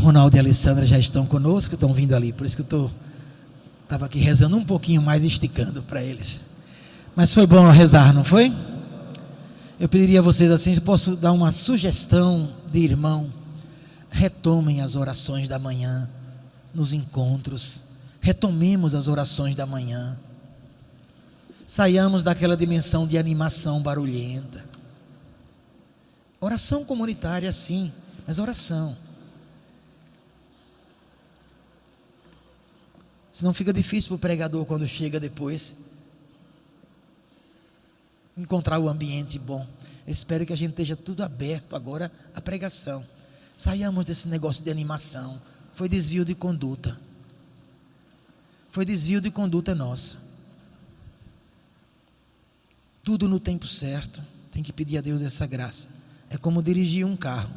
Ronaldo e a Alessandra já estão conosco, estão vindo ali, por isso que eu estava aqui rezando um pouquinho mais, esticando para eles. Mas foi bom rezar, não foi? Eu pediria a vocês assim, se posso dar uma sugestão de irmão: retomem as orações da manhã nos encontros, retomemos as orações da manhã, saiamos daquela dimensão de animação barulhenta. Oração comunitária sim, mas oração. Senão fica difícil para o pregador, quando chega depois, encontrar o ambiente bom. Eu espero que a gente esteja tudo aberto agora à pregação. Saiamos desse negócio de animação. Foi desvio de conduta. Foi desvio de conduta nosso. Tudo no tempo certo. Tem que pedir a Deus essa graça. É como dirigir um carro.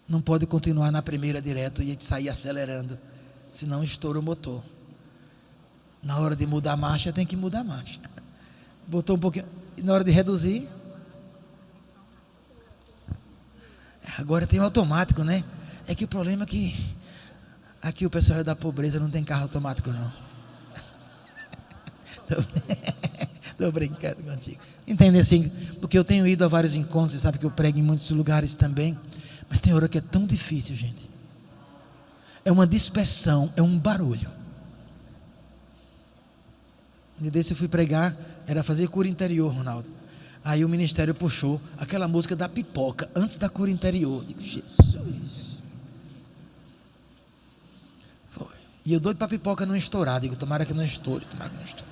Não pode continuar na primeira direto e sair acelerando, senão estoura o motor. Na hora de mudar a marcha, tem que mudar a marcha. Botou um pouquinho, e na hora de reduzir, agora tem o automático, né? É que o problema é que aqui o pessoal da pobreza não tem carro automático, não. Estou brincando contigo. Entende assim? Porque eu tenho ido a vários encontros, você sabe que eu prego em muitos lugares também, mas tem hora que é tão difícil, gente. É uma dispersão, é um barulho. E desse eu fui pregar, era fazer cura interior, Ronaldo. Aí o ministério puxou aquela música da pipoca, antes da cura interior. Eu digo, Jesus. Foi. E eu doido para a pipoca não estourar. Digo, tomara que não estoure, tomara que não estoure.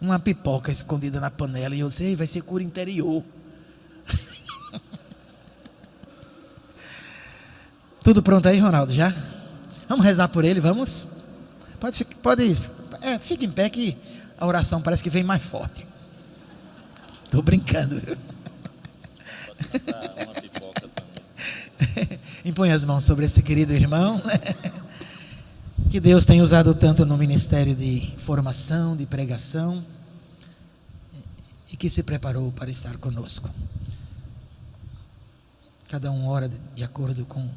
Uma pipoca escondida na panela. E eu sei, vai ser cura interior. Tudo pronto aí, Ronaldo, já? Vamos rezar por ele, vamos? Pode ir. Fica em pé que a oração parece que vem mais forte. Estou brincando. Pode botar uma pipoca também. Impõe as mãos sobre esse querido irmão. Que Deus tem usado tanto no ministério de formação, de pregação, e que se preparou para estar conosco. Cada um ora de acordo com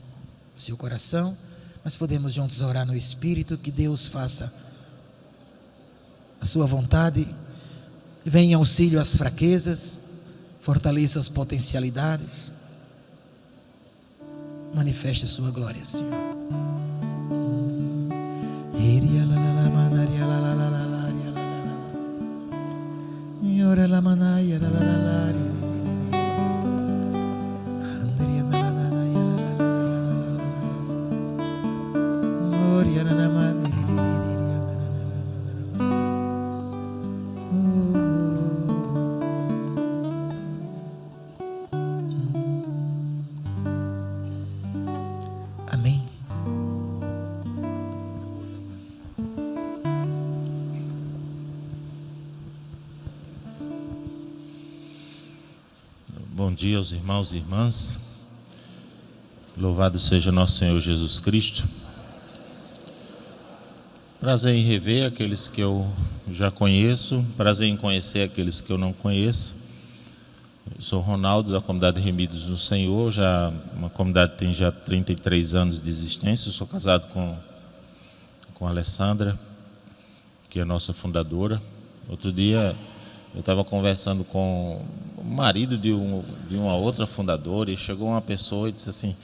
seu coração, mas podemos juntos orar no Espírito, que Deus faça a sua vontade, venha em auxílio às fraquezas, fortaleça as potencialidades, manifeste a sua glória, Senhor. Amém. Bom dia aos irmãos e irmãs. Louvado seja nosso Senhor Jesus Cristo. Prazer em rever aqueles que eu já conheço, prazer em conhecer aqueles que eu não conheço. Eu sou Ronaldo, da comunidade Remidos no Senhor, uma comunidade que tem já 33 anos de existência. Eu sou casado com a Alessandra, que é a nossa fundadora. Outro dia eu estava conversando com o marido de uma outra fundadora, e chegou uma pessoa e disse assim: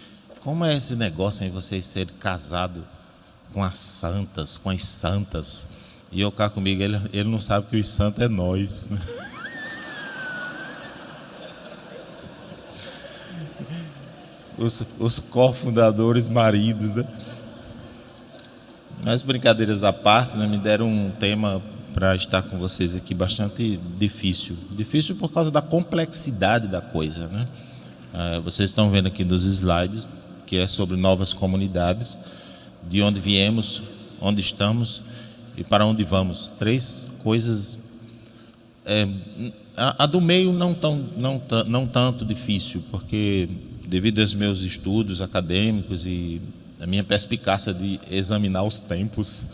como é esse negócio em vocês serem casados com as santas? E eu cá comigo, ele não sabe que os santos é nós, né? Os cofundadores maridos, né? Mas brincadeiras à parte, né, me deram um tema para estar com vocês aqui bastante difícil. Difícil por causa da complexidade da coisa, né? Vocês estão vendo aqui nos slides que é sobre novas comunidades, de onde viemos, onde estamos e para onde vamos. 3 coisas. A do meio não tanto difícil, porque devido aos meus estudos acadêmicos e a minha perspicácia de examinar os tempos,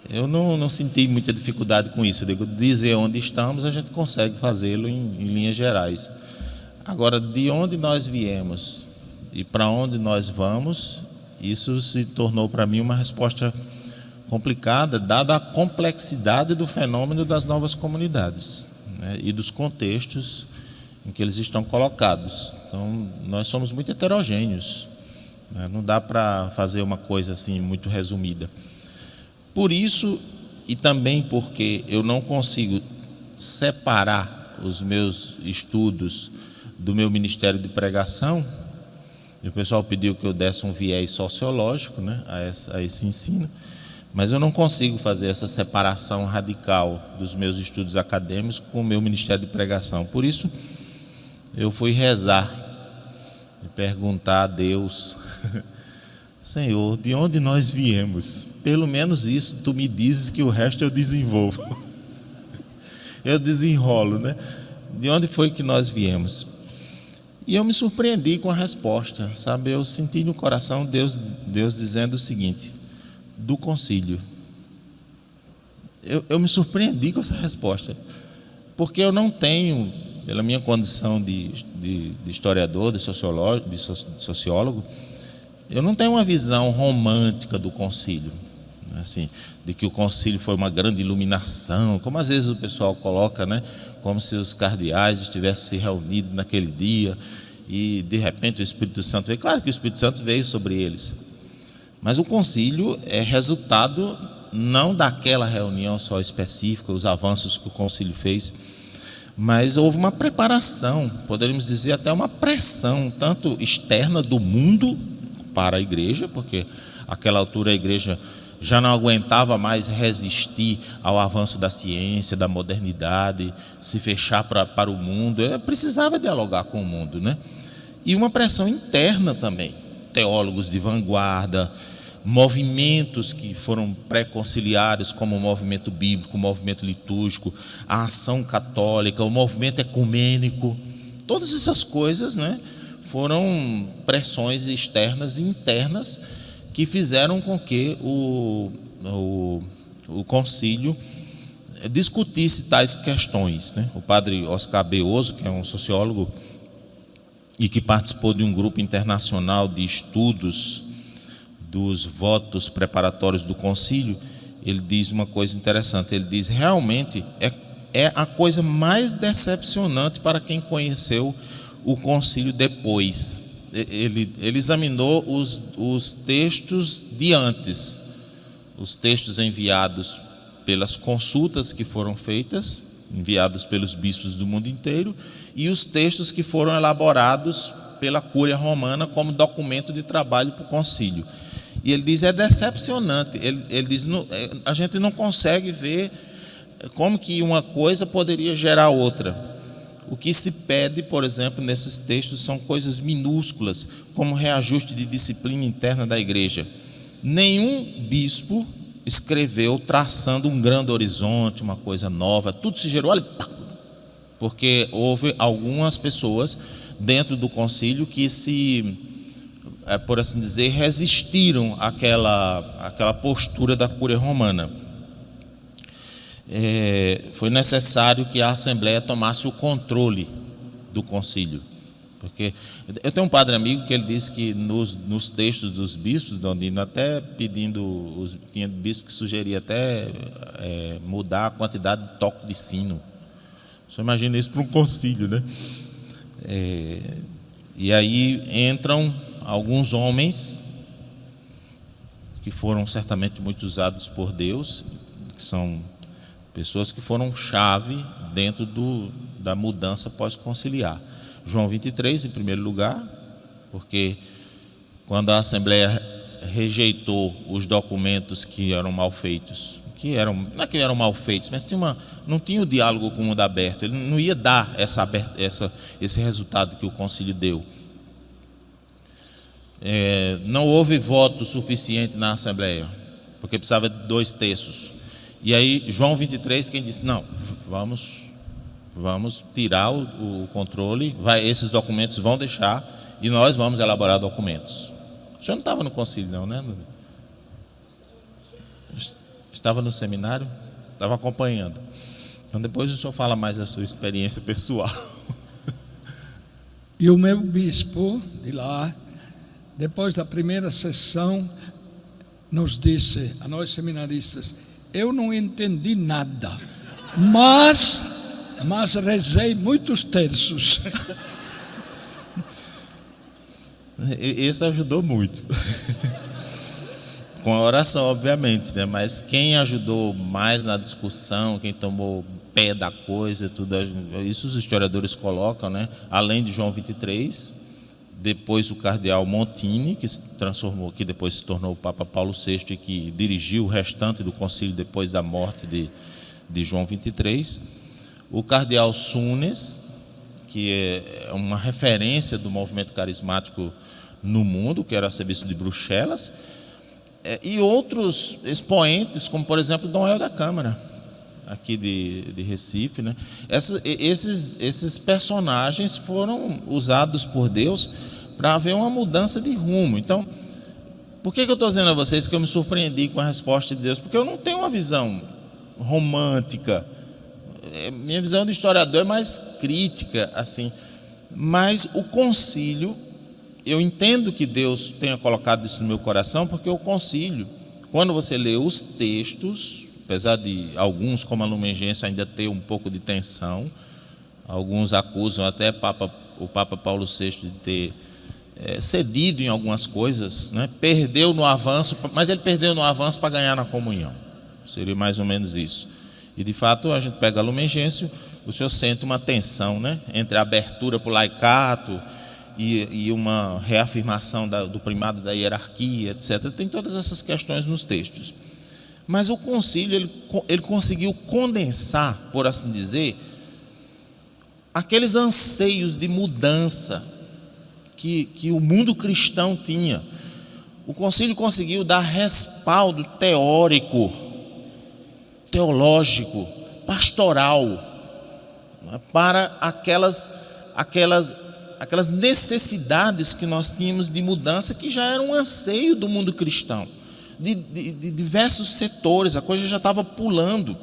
eu não senti muita dificuldade com isso. Eu digo, dizer onde estamos, a gente consegue fazê-lo em linhas gerais. Agora, de onde nós viemos e para onde nós vamos, isso se tornou para mim uma resposta complicada, dada a complexidade do fenômeno das novas comunidades, né, e dos contextos em que eles estão colocados. Então, nós somos muito heterogêneos, né, não dá para fazer uma coisa assim muito resumida. Por isso, e também porque eu não consigo separar os meus estudos do meu ministério de pregação, e o pessoal pediu que eu desse um viés sociológico, né, a esse ensino, mas eu não consigo fazer essa separação radical dos meus estudos acadêmicos com o meu ministério de pregação. Por isso, eu fui rezar e perguntar a Deus: Senhor, de onde nós viemos? Pelo menos isso tu me dizes, que o resto eu desenvolvo. Eu desenrolo, né? De onde foi que nós viemos? E eu me surpreendi com a resposta, sabe? Eu senti no coração Deus dizendo o seguinte: do concílio. Eu me surpreendi com essa resposta, porque eu não tenho, pela minha condição de historiador, de sociólogo, eu não tenho uma visão romântica do concílio, assim, de que o concílio foi uma grande iluminação, como às vezes o pessoal coloca, né? Como se os cardeais estivessem se reunidos naquele dia e de repente o Espírito Santo veio. Claro que o Espírito Santo veio sobre eles, mas o concílio é resultado não daquela reunião só específica, os avanços que o concílio fez, mas houve uma preparação, poderíamos dizer até uma pressão, tanto externa do mundo para a igreja, porque àquela altura a igreja já não aguentava mais resistir ao avanço da ciência, da modernidade, se fechar para o mundo, ela precisava dialogar com o mundo, né? E uma pressão interna também, teólogos de vanguarda, movimentos que foram pré-conciliares, como o movimento bíblico, o movimento litúrgico, a ação católica, o movimento ecumênico, todas essas coisas, né, foram pressões externas e internas que fizeram com que o concílio discutisse tais questões, né? O padre Oscar Beoso, que é um sociólogo e que participou de um grupo internacional de estudos dos votos preparatórios do concílio, ele diz uma coisa interessante. Ele diz: realmente é a coisa mais decepcionante para quem conheceu o concílio depois. Ele examinou os textos de antes, os textos enviados pelas consultas que foram feitas, enviados pelos bispos do mundo inteiro, e os textos que foram elaborados pela Cúria Romana como documento de trabalho para o concílio. E ele diz: é decepcionante. Ele diz: a gente não consegue ver como que uma coisa poderia gerar outra. O que se pede, por exemplo, nesses textos são coisas minúsculas, como reajuste de disciplina interna da igreja. Nenhum bispo escreveu traçando um grande horizonte, uma coisa nova. Tudo se gerou ali, porque houve algumas pessoas dentro do concílio que por assim dizer, resistiram àquela postura da Cúria Romana. Foi necessário que a Assembleia tomasse o controle do concílio, porque eu tenho um padre amigo que ele disse que nos textos dos bispos, Dondino, até pedindo, tinha bispo que sugeria até mudar a quantidade de toque de sino. Você imagina isso para um concílio, né? E aí entram alguns homens que foram certamente muito usados por Deus, que são pessoas que foram chave dentro da mudança pós-conciliar. João 23, em primeiro lugar, porque quando a Assembleia rejeitou os documentos que eram mal feitos, não é que eram mal feitos, mas não tinha o diálogo com o mundo aberto, ele não ia dar esse resultado que o concílio deu. Não houve voto suficiente na Assembleia, porque precisava de 2/3. E aí, João 23, quem disse: não, vamos tirar o controle, esses documentos vão deixar e nós vamos elaborar documentos. O senhor não estava no concílio, não, né? Estava no seminário? Estava acompanhando. Então, depois o senhor fala mais da sua experiência pessoal. E o meu bispo de lá, depois da primeira sessão, nos disse, a nós seminaristas: eu não entendi nada, mas rezei muitos terços. Esse ajudou muito. Com a oração, obviamente, né? Mas quem ajudou mais na discussão, quem tomou pé da coisa, tudo isso os historiadores colocam, né? Além de João 23, depois o cardeal Montini, que se transformou, que depois se tornou o Papa Paulo VI e que dirigiu o restante do concílio depois da morte de João 23, o cardeal Sunes, que é uma referência do movimento carismático no mundo, que era arcebispo de Bruxelas, e outros expoentes, como por exemplo Dom El da Câmara, aqui de Recife, né? Esses personagens foram usados por Deus para haver uma mudança de rumo. Então, por que eu estou dizendo a vocês que eu me surpreendi com a resposta de Deus? Porque eu não tenho uma visão romântica. Minha visão de historiador é mais crítica, assim. Mas o concílio, eu entendo que Deus tenha colocado isso no meu coração, porque o concílio, quando você lê os textos, apesar de alguns, como a Lumen Gentium, ainda ter um pouco de tensão, alguns acusam até o Papa Paulo VI de ter cedido em algumas coisas, né? Perdeu no avanço, mas ele perdeu no avanço para ganhar na comunhão. Seria mais ou menos isso. E de fato, a gente pega a Lumen Gentium, o senhor sente uma tensão, né? Entre a abertura para o laicato e uma reafirmação do primado da hierarquia, etc. Tem todas essas questões nos textos. Mas o concílio, ele conseguiu condensar, por assim dizer, aqueles anseios de mudança que o mundo cristão tinha. O concílio conseguiu dar respaldo teórico, teológico, pastoral, né, para aquelas necessidades que nós tínhamos de mudança, que já era um anseio do mundo cristão, de diversos setores. A coisa já estava pulando.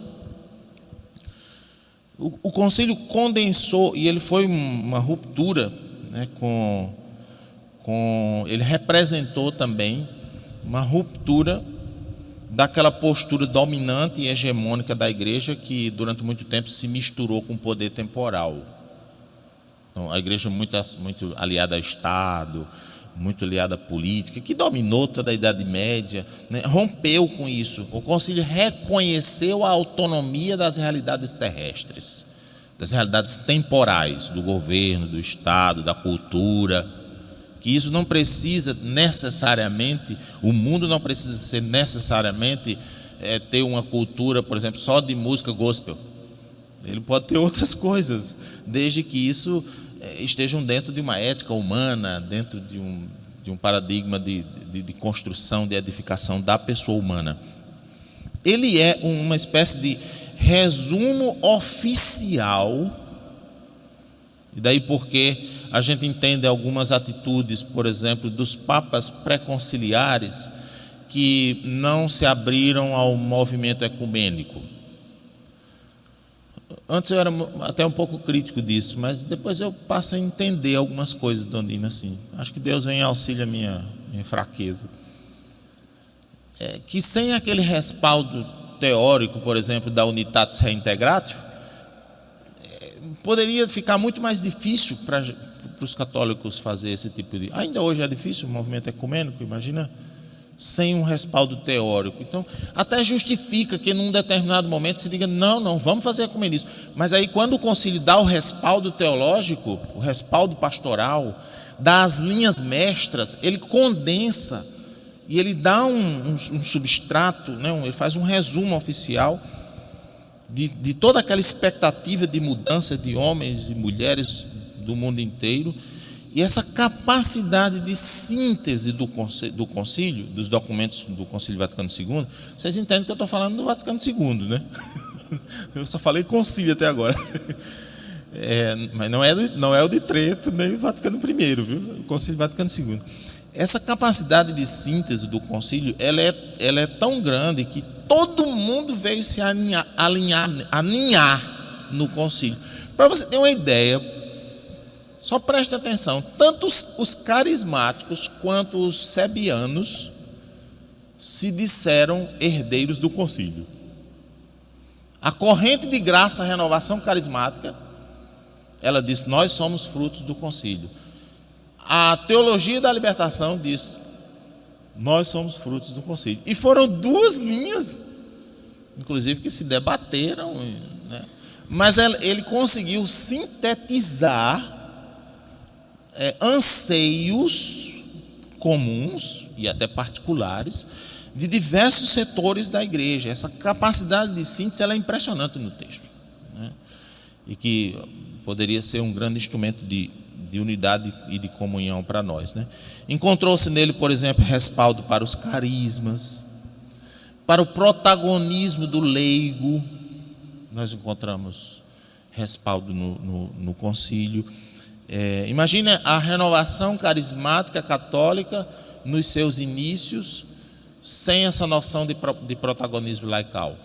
O concílio condensou, e ele foi uma ruptura, né, ele representou também uma ruptura daquela postura dominante e hegemônica da igreja, que durante muito tempo se misturou com o poder temporal. Então, a igreja muito aliada ao Estado, muito aliada à política, que dominou toda a Idade Média, né? Rompeu com isso. O concílio reconheceu a autonomia das realidades terrestres, das realidades temporais, do governo, do Estado, da cultura, que isso não precisa necessariamente, o mundo não precisa ser necessariamente ter uma cultura, por exemplo, só de música gospel. Ele pode ter outras coisas, desde que isso estejam dentro de uma ética humana, dentro de um paradigma de construção, de edificação da pessoa humana. Ele é uma espécie de resumo oficial, e daí porque a gente entende algumas atitudes, por exemplo, dos papas pré-conciliares, que não se abriram ao movimento ecumênico. Antes eu era até um pouco crítico disso, mas depois eu passo a entender algumas coisas, Dondina, assim. Acho que Deus vem em auxílio à minha fraqueza. Que sem aquele respaldo teórico, por exemplo, da Unitatis Reintegratio, poderia ficar muito mais difícil para os católicos fazer esse tipo de... Ainda hoje é difícil o movimento ecumênico, imagina, sem um respaldo teórico. Então, até justifica que num determinado momento se diga, não, vamos fazer ecumenismo. Mas aí quando o concílio dá o respaldo teológico, o respaldo pastoral, dá as linhas mestras, ele condensa e ele dá um substrato, né, ele faz um resumo oficial de toda aquela expectativa de mudança de homens e mulheres do mundo inteiro. E essa capacidade de síntese do concílio, dos documentos do Concílio Vaticano II, vocês entendem que eu estou falando do Vaticano II, né? Eu só falei concílio até agora. Mas não é o de Trento, nem o Vaticano I, viu? O Concílio Vaticano II. Essa capacidade de síntese do concílio, ela é tão grande que todo mundo veio se aninhar no concílio. Para você ter uma ideia, Só preste atenção, tanto os carismáticos quanto os sebianos se disseram herdeiros do concílio. A corrente de graça, a renovação carismática, ela diz: nós somos frutos do concílio. A teologia da libertação diz: nós somos frutos do concílio. E foram duas linhas, inclusive, que se debateram, né? Mas ele conseguiu sintetizar anseios comuns e até particulares de diversos setores da igreja. Essa capacidade de síntese, ela é impressionante no texto, né? E que poderia ser um grande instrumento de unidade e de comunhão para nós, né? Encontrou-se nele, por exemplo, respaldo para os carismas, para o protagonismo do leigo. Nós encontramos respaldo no concílio. Imagine a renovação carismática católica nos seus inícios, sem essa noção de protagonismo laical.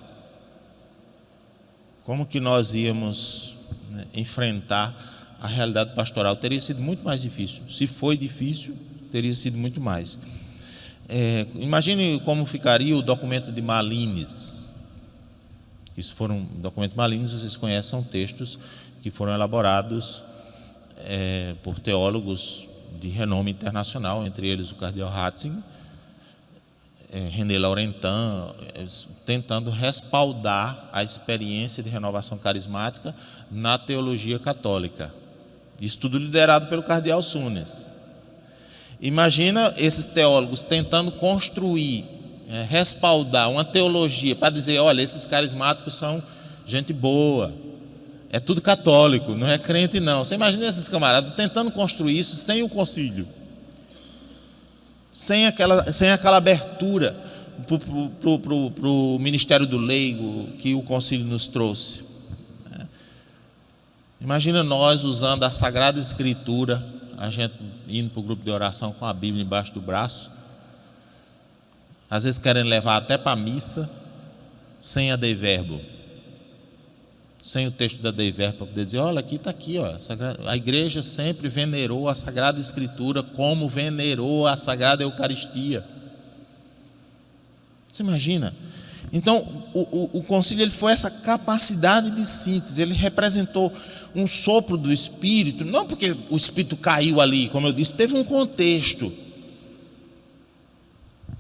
Como que nós íamos, né, enfrentar a realidade pastoral? Teria sido muito mais difícil. Se foi difícil, teria sido muito mais. Imagine como ficaria o documento de Malines. Isso foram um documento de Malines, vocês conhecem, são textos que foram elaborados por teólogos de renome internacional, entre eles o cardeal Ratzinger, René Laurentin, tentando respaldar a experiência de renovação carismática na teologia católica. Isso tudo liderado pelo cardeal Sunes. Imagina esses teólogos tentando construir, respaldar uma teologia para dizer: olha, esses carismáticos são gente boa, é tudo católico, não é crente não. Você imagina esses camaradas tentando construir isso sem o concílio, sem aquela abertura para o ministério do leigo que o concílio nos trouxe. Imagina nós usando a Sagrada Escritura, a gente indo para o grupo de oração com a Bíblia embaixo do braço, às vezes querendo levar até para a missa, sem a Dei Verbo, sem o texto da Dei Verbo, para poder dizer: olha, aqui está aqui, ó, a igreja sempre venerou a Sagrada Escritura como venerou a Sagrada Eucaristia. Você imagina? Então, o concílio, ele foi essa capacidade de síntese, ele representou um sopro do Espírito, não porque o Espírito caiu ali, como eu disse, teve um contexto,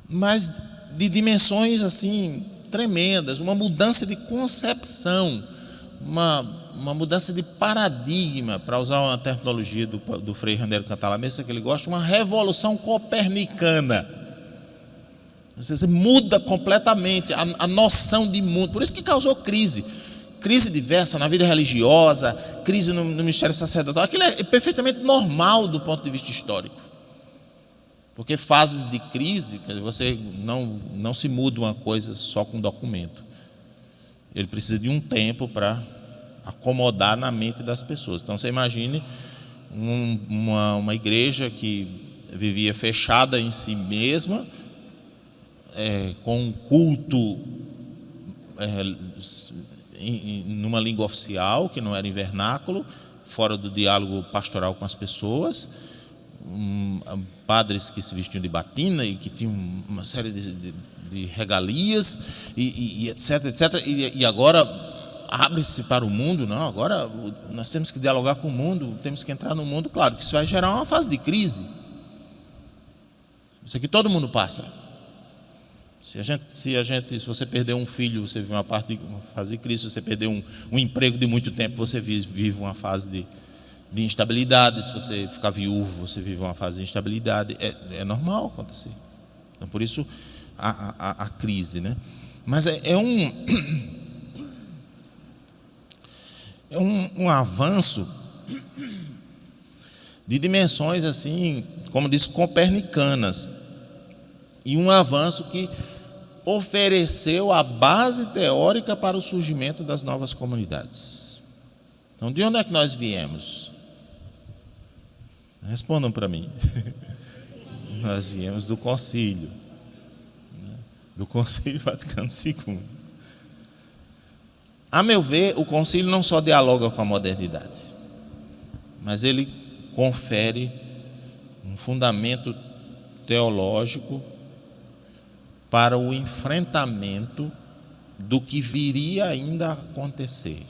mas de dimensões assim tremendas, uma mudança de concepção, uma mudança de paradigma, para usar uma terminologia do Frei Raniero Cantalamessa que ele gosta, uma revolução copernicana. Você muda completamente a noção de mundo. Por isso que causou crise diversa na vida religiosa, crise no ministério sacerdotal. Aquilo é perfeitamente normal do ponto de vista histórico, porque fases de crise, você não se muda uma coisa só com documento. Ele precisa de um tempo para acomodar na mente das pessoas. Então você imagine uma igreja que vivia fechada em si mesma, com um culto numa língua oficial, que não era em vernáculo, fora do diálogo pastoral com as pessoas, padres que se vestiam de batina e que tinham uma série de regalias, e etc, etc. E agora abre-se para o mundo. Não, agora nós temos que dialogar com o mundo, temos que entrar no mundo. Claro que isso vai gerar uma fase de crise. Isso aqui todo mundo passa. Se você perder um filho, você vive uma fase de crise. Se você perder um emprego de muito tempo, você vive uma fase de instabilidade. Se você ficar viúvo, você vive uma fase de instabilidade. É normal acontecer. Então, por isso a crise, né? Mas é um avanço de dimensões assim, como diz, copernicanas, e um avanço que ofereceu a base teórica para o surgimento das novas comunidades. Então, de onde é que nós viemos? Respondam para mim. Nós viemos do concílio, do Concílio Vaticano II. A meu ver, o concílio não só dialoga com a modernidade, mas ele confere um fundamento teológico para o enfrentamento do que viria ainda a acontecer.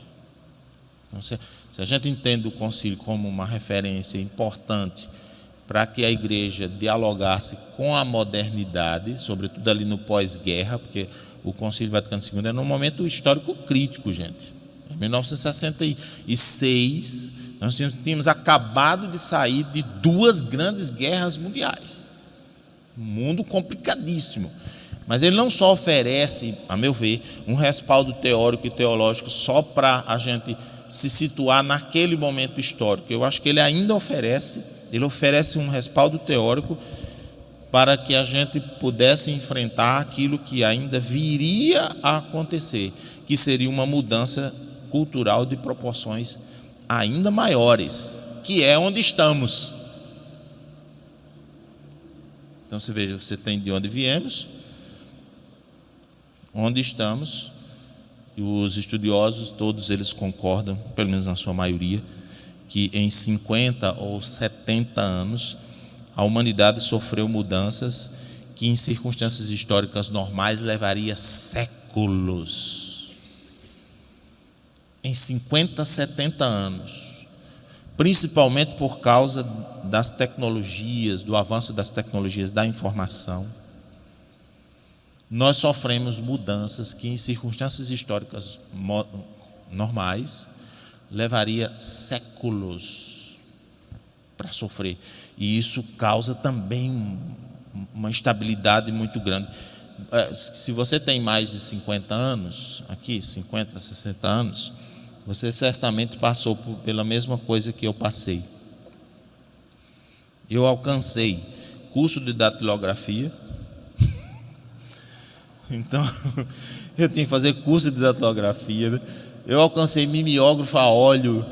Então, se a gente entende o concílio como uma referência importante para que a igreja dialogasse com a modernidade, sobretudo ali no pós-guerra, porque o Concílio Vaticano II é num momento histórico crítico, gente. Em 1966, nós tínhamos acabado de sair de 2 grandes guerras mundiais. Um mundo complicadíssimo. Mas ele não só oferece, a meu ver, um respaldo teórico e teológico só para a gente se situar naquele momento histórico. Eu acho que ele ainda oferece um respaldo teórico para que a gente pudesse enfrentar aquilo que ainda viria a acontecer, que seria uma mudança cultural de proporções ainda maiores, que é onde estamos. Então você veja, você tem de onde viemos, onde estamos, e os estudiosos, todos eles concordam, pelo menos na sua maioria, que em 50 ou 70 anos a humanidade sofreu mudanças que em circunstâncias históricas normais levaria séculos. Em 50, 70 anos, principalmente por causa das tecnologias, do avanço das tecnologias da informação, nós sofremos mudanças que em circunstâncias históricas normais levaria séculos para sofrer. E isso causa também uma instabilidade muito grande. Se você tem mais de 50 anos, aqui, 50, 60 anos, você certamente passou pela mesma coisa que eu passei. Eu alcancei curso de datilografia. Então, eu tinha que fazer curso de datilografia, né? Eu alcancei mimeógrafo a óleo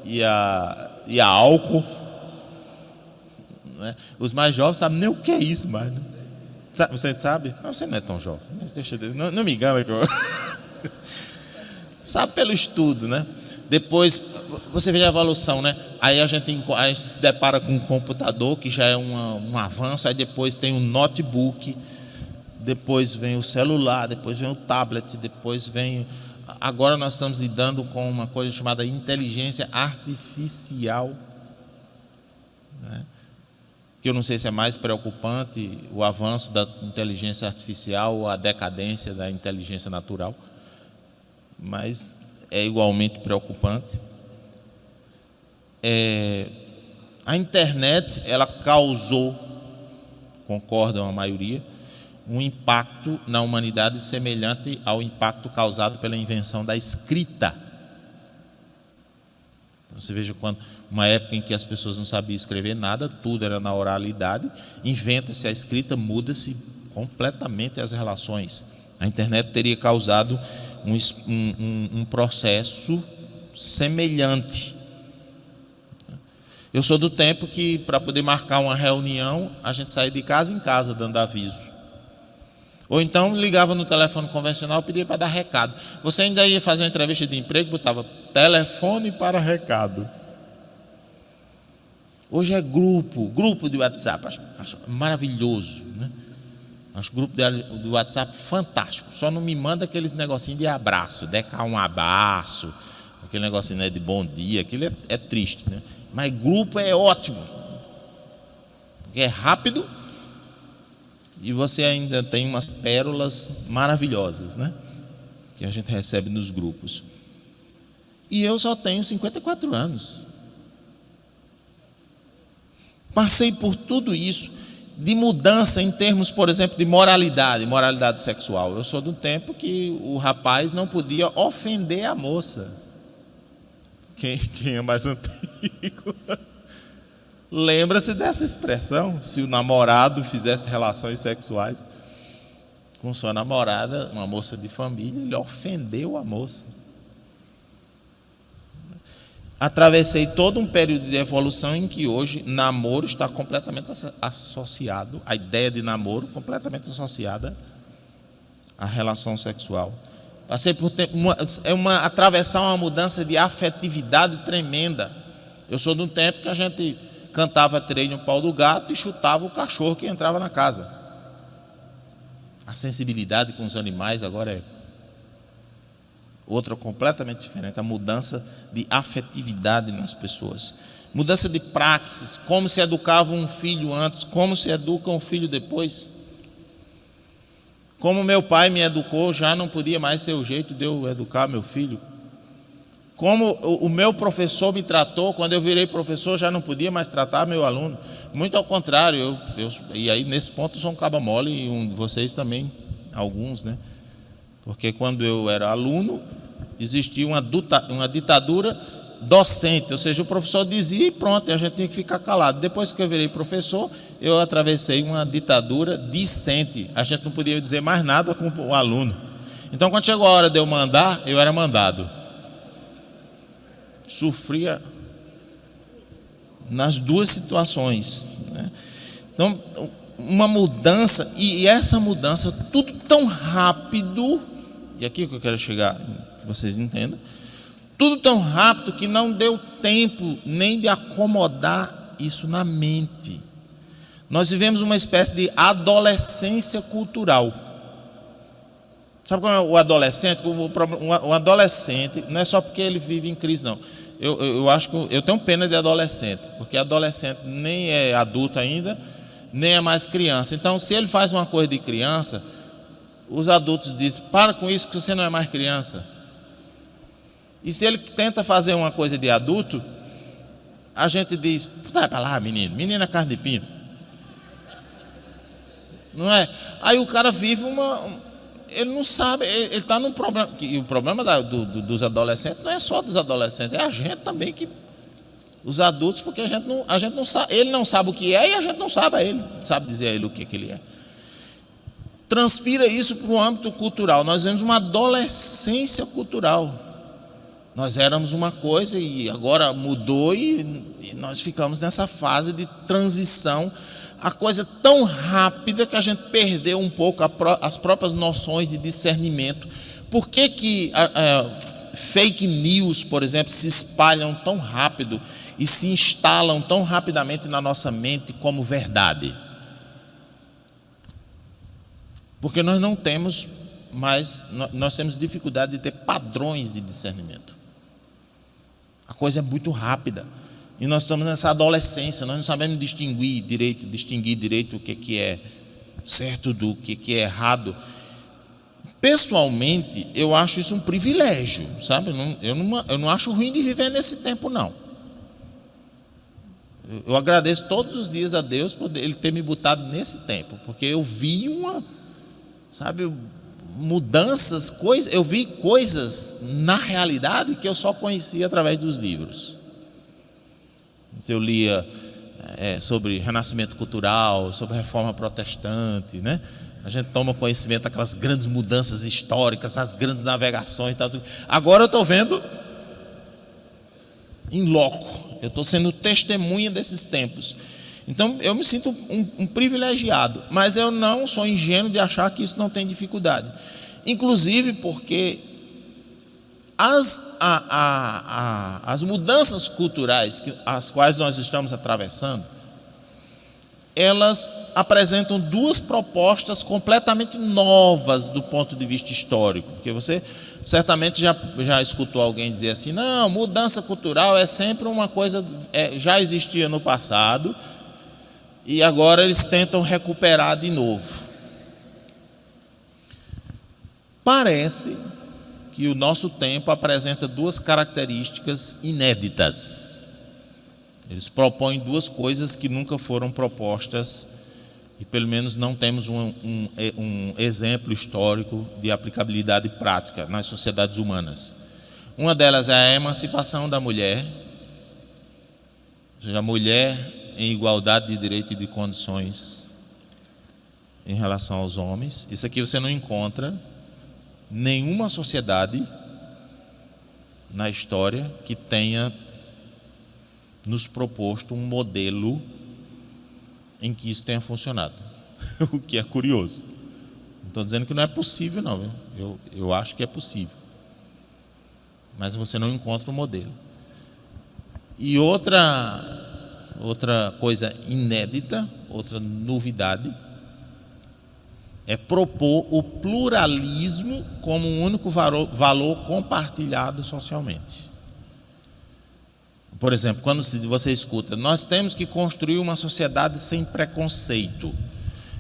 e a álcool, né? Os mais jovens sabem nem o que é isso mais, né? Você sabe? Mas você não é tão jovem. Não me engana que eu... Sabe pelo estudo, né? Depois você vê a evolução, né? Aí a gente se depara com um computador, que já é um avanço. Aí depois tem um notebook, depois vem o celular, depois vem o tablet, depois vem... Agora nós estamos lidando com uma coisa chamada inteligência artificial, né? Que eu não sei se é mais preocupante o avanço da inteligência artificial ou a decadência da inteligência natural, mas é igualmente preocupante. A internet, ela causou, concordam a maioria, um impacto na humanidade semelhante ao impacto causado pela invenção da escrita. Então, você veja, quando uma época em que as pessoas não sabiam escrever nada, tudo era na oralidade, inventa-se a escrita, muda-se completamente as relações. A internet teria causado um processo semelhante. Eu sou do tempo que, para poder marcar uma reunião, a gente saía de casa em casa dando aviso. Ou então ligava no telefone convencional e pedia para dar recado. Você ainda ia fazer uma entrevista de emprego, botava telefone para recado. Hoje é grupo de WhatsApp, acho maravilhoso, né? Acho grupo do WhatsApp fantástico. Só não me manda aqueles negocinhos de abraço, decar um abraço, aquele negocinho, né, de bom dia, aquilo é triste, né? Mas grupo é ótimo, porque é rápido e você ainda tem umas pérolas maravilhosas, né, que a gente recebe nos grupos. E eu só tenho 54 anos. Passei por tudo isso de mudança em termos, por exemplo, de moralidade sexual. Eu sou do tempo que o rapaz não podia ofender a moça. Quem é mais antigo lembra-se dessa expressão. Se o namorado fizesse relações sexuais com sua namorada, uma moça de família, ele ofendeu a moça. Atravessei todo um período de evolução em que hoje namoro está completamente associado, a ideia de namoro completamente associada à relação sexual. Passei por atravessar uma mudança de afetividade tremenda. Eu sou de um tempo que a gente cantava trem no pau do gato e chutava o cachorro que entrava na casa. A sensibilidade com os animais agora é outra completamente diferente, a mudança de afetividade nas pessoas, mudança de praxis, como se educava um filho antes, como se educa um filho depois. Como meu pai me educou, já não podia mais ser o jeito de eu educar meu filho. Como o meu professor me tratou, quando eu virei professor, já não podia mais tratar meu aluno. Muito ao contrário, e aí nesse ponto eu sou um caba mole, e vocês também, alguns, né? Porque quando eu era aluno, existia uma ditadura docente, ou seja, o professor dizia e pronto, e a gente tinha que ficar calado. Depois que eu virei professor, eu atravessei uma ditadura discente, a gente não podia dizer mais nada com o aluno. Então, quando chegou a hora de eu mandar, eu era mandado. Sofria nas duas situações, né? Então, uma mudança, e essa mudança, tudo tão rápido, e aqui que eu quero chegar, que vocês entendam, tudo tão rápido que não deu tempo nem de acomodar isso na mente. Nós vivemos uma espécie de adolescência cultural. Sabe como é o adolescente? O adolescente, não é só porque ele vive em crise, não. Eu acho que eu tenho pena de adolescente, porque adolescente nem é adulto ainda, nem é mais criança. Então, se ele faz uma coisa de criança, os adultos dizem: para com isso que você não é mais criança. E se ele tenta fazer uma coisa de adulto, a gente diz: sai para lá, menino, menina carne de pinto. Não é? Aí o cara vive ele não sabe, ele está num problema. E o problema dos adolescentes não é só dos adolescentes, é a gente também, os adultos, porque a gente não sabe, ele não sabe o que é e a gente não sabe a ele, não sabe dizer a ele o que ele é. Transfira isso para o âmbito cultural. Nós vemos uma adolescência cultural. Nós éramos uma coisa e agora mudou, e nós ficamos nessa fase de transição. A coisa tão rápida que a gente perdeu um pouco as próprias noções de discernimento. Por que fake news, por exemplo, se espalham tão rápido e se instalam tão rapidamente na nossa mente como verdade? Porque nós não temos mais, nós temos dificuldade de ter padrões de discernimento. A coisa é muito rápida. E nós estamos nessa adolescência, nós não sabemos distinguir direito o que é certo do que é errado. Pessoalmente, eu acho isso um privilégio, sabe? Eu não acho ruim de viver nesse tempo, não. Eu agradeço todos os dias a Deus por Ele ter me botado nesse tempo, porque eu vi mudanças, eu vi coisas na realidade que eu só conhecia através dos livros. Eu lia sobre renascimento cultural, sobre reforma protestante, né? A gente toma conhecimento daquelas grandes mudanças históricas, as grandes navegações e tal. Agora eu estou vendo em loco, eu estou sendo testemunha desses tempos. Então eu me sinto um privilegiado, mas eu não sou ingênuo de achar que isso não tem dificuldade. Inclusive porque as mudanças culturais as quais nós estamos atravessando, elas apresentam duas propostas completamente novas do ponto de vista histórico. Porque você certamente já escutou alguém dizer assim: não, mudança cultural é sempre uma coisa, já existia no passado e agora eles tentam recuperar de novo. Parece que o nosso tempo apresenta duas características inéditas. Eles propõem duas coisas que nunca foram propostas, e pelo menos não temos um exemplo histórico de aplicabilidade prática nas sociedades humanas. Uma delas é a emancipação da mulher, ou seja, a mulher em igualdade de direito e de condições em relação aos homens. Isso aqui você não encontra nenhuma sociedade na história que tenha nos proposto um modelo em que isso tenha funcionado. O que é curioso. Não estou dizendo que não é possível, não. Eu acho que é possível. Mas você não encontra um modelo. E outra outra coisa inédita, outra novidade, é propor o pluralismo como um único valor compartilhado socialmente. Por exemplo, quando você escuta, nós temos que construir uma sociedade sem preconceito.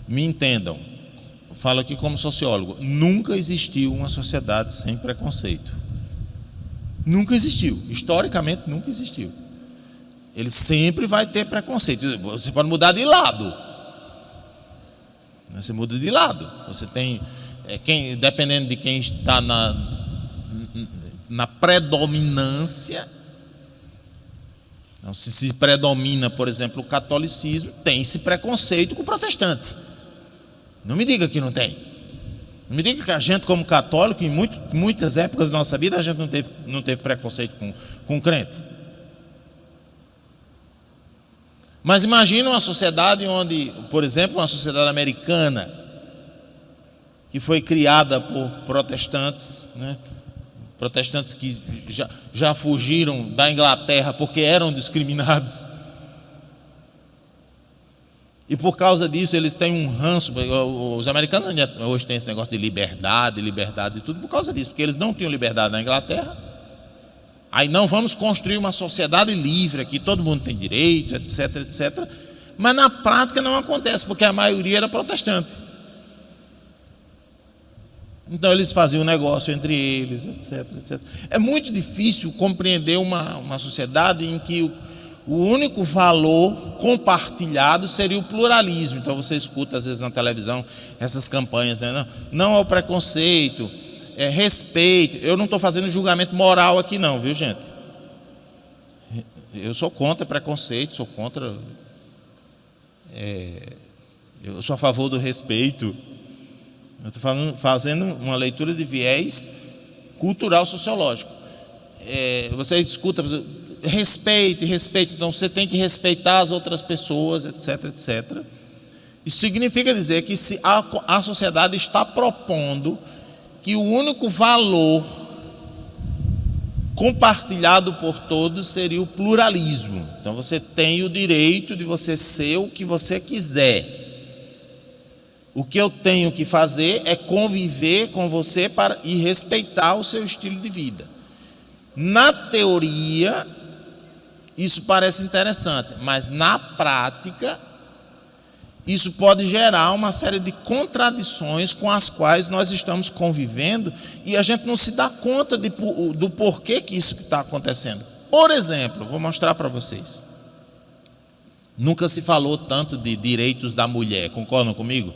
Me entendam, falo aqui como sociólogo, nunca existiu uma sociedade sem preconceito. Nunca existiu, historicamente nunca existiu. Ele sempre vai ter preconceito. Você pode mudar de lado. Você muda de lado. Você tem, dependendo de quem está na predominância. Então, se predomina, por exemplo, o catolicismo, tem esse preconceito com o protestante. Não me diga que não tem. Não me diga que a gente, como católico, em muitas épocas da nossa vida, a gente não teve preconceito com o crente. Mas imagina uma sociedade onde, por exemplo, uma sociedade americana, que foi criada por protestantes, né? Protestantes que já fugiram da Inglaterra porque eram discriminados. E por causa disso eles têm um ranço. Os americanos hoje têm esse negócio de liberdade e tudo por causa disso, porque eles não tinham liberdade na Inglaterra. Aí não vamos construir uma sociedade livre aqui, todo mundo tem direito, etc, etc. Mas na prática não acontece, porque a maioria era protestante. Então eles faziam negócio entre eles, etc, etc. É muito difícil compreender uma sociedade em que o único valor compartilhado seria o pluralismo. Então você escuta às vezes na televisão essas campanhas, né? Não ao preconceito, respeito. Eu não estou fazendo julgamento moral aqui não, viu, gente? Eu sou contra preconceito, sou contra... eu sou a favor do respeito. Eu estou fazendo uma leitura de viés cultural sociológico. Você escuta respeito, então você tem que respeitar as outras pessoas, etc, etc. Isso significa dizer que se a sociedade está propondo que o único valor compartilhado por todos seria o pluralismo. Então você tem o direito de você ser o que você quiser. O que eu tenho que fazer é conviver com você e respeitar o seu estilo de vida. Na teoria, isso parece interessante, mas na prática, isso pode gerar uma série de contradições com as quais nós estamos convivendo e a gente não se dá conta do porquê que isso está acontecendo. Por exemplo, vou mostrar para vocês. Nunca se falou tanto de direitos da mulher, concordam comigo?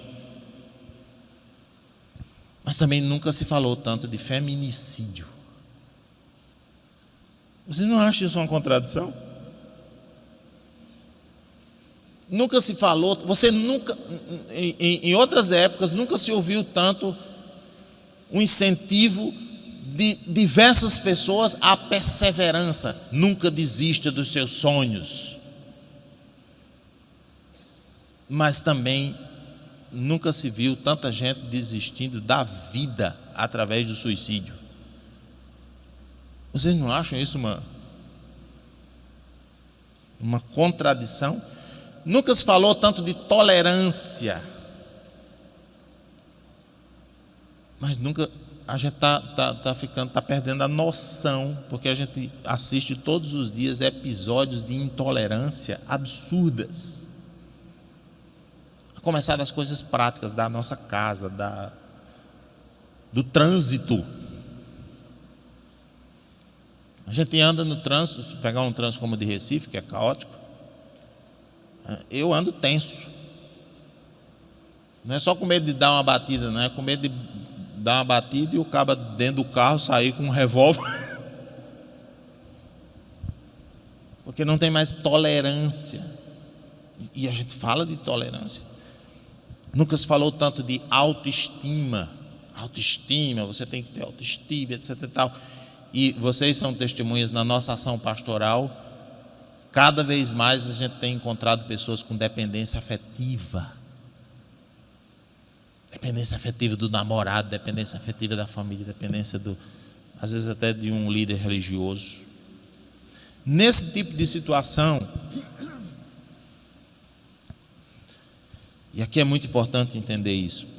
Mas também nunca se falou tanto de feminicídio. Vocês não acham isso uma contradição? Nunca se falou, em outras épocas, nunca se ouviu tanto um incentivo de diversas pessoas à perseverança. Nunca desista dos seus sonhos. Mas também nunca se viu tanta gente desistindo da vida através do suicídio. Vocês não acham isso uma contradição? Nunca se falou tanto de tolerância. Mas nunca a gente está perdendo a noção, porque a gente assiste todos os dias episódios de intolerância absurdas. A começar das coisas práticas da nossa casa, do trânsito. A gente anda no trânsito, se pegar um trânsito como o de Recife, que é caótico, eu ando tenso. Não é só com medo de dar uma batida, não é com medo de dar uma batida e o cara dentro do carro sair com um revólver. Porque não tem mais tolerância. E a gente fala de tolerância. Nunca se falou tanto de autoestima. Autoestima, você tem que ter autoestima, etc e tal. E vocês são testemunhas na nossa ação pastoral. Cada vez mais a gente tem encontrado pessoas com dependência afetiva. Dependência afetiva do namorado, dependência afetiva da família, dependência às vezes até de um líder religioso. Nesse tipo de situação, E aqui é muito importante entender isso.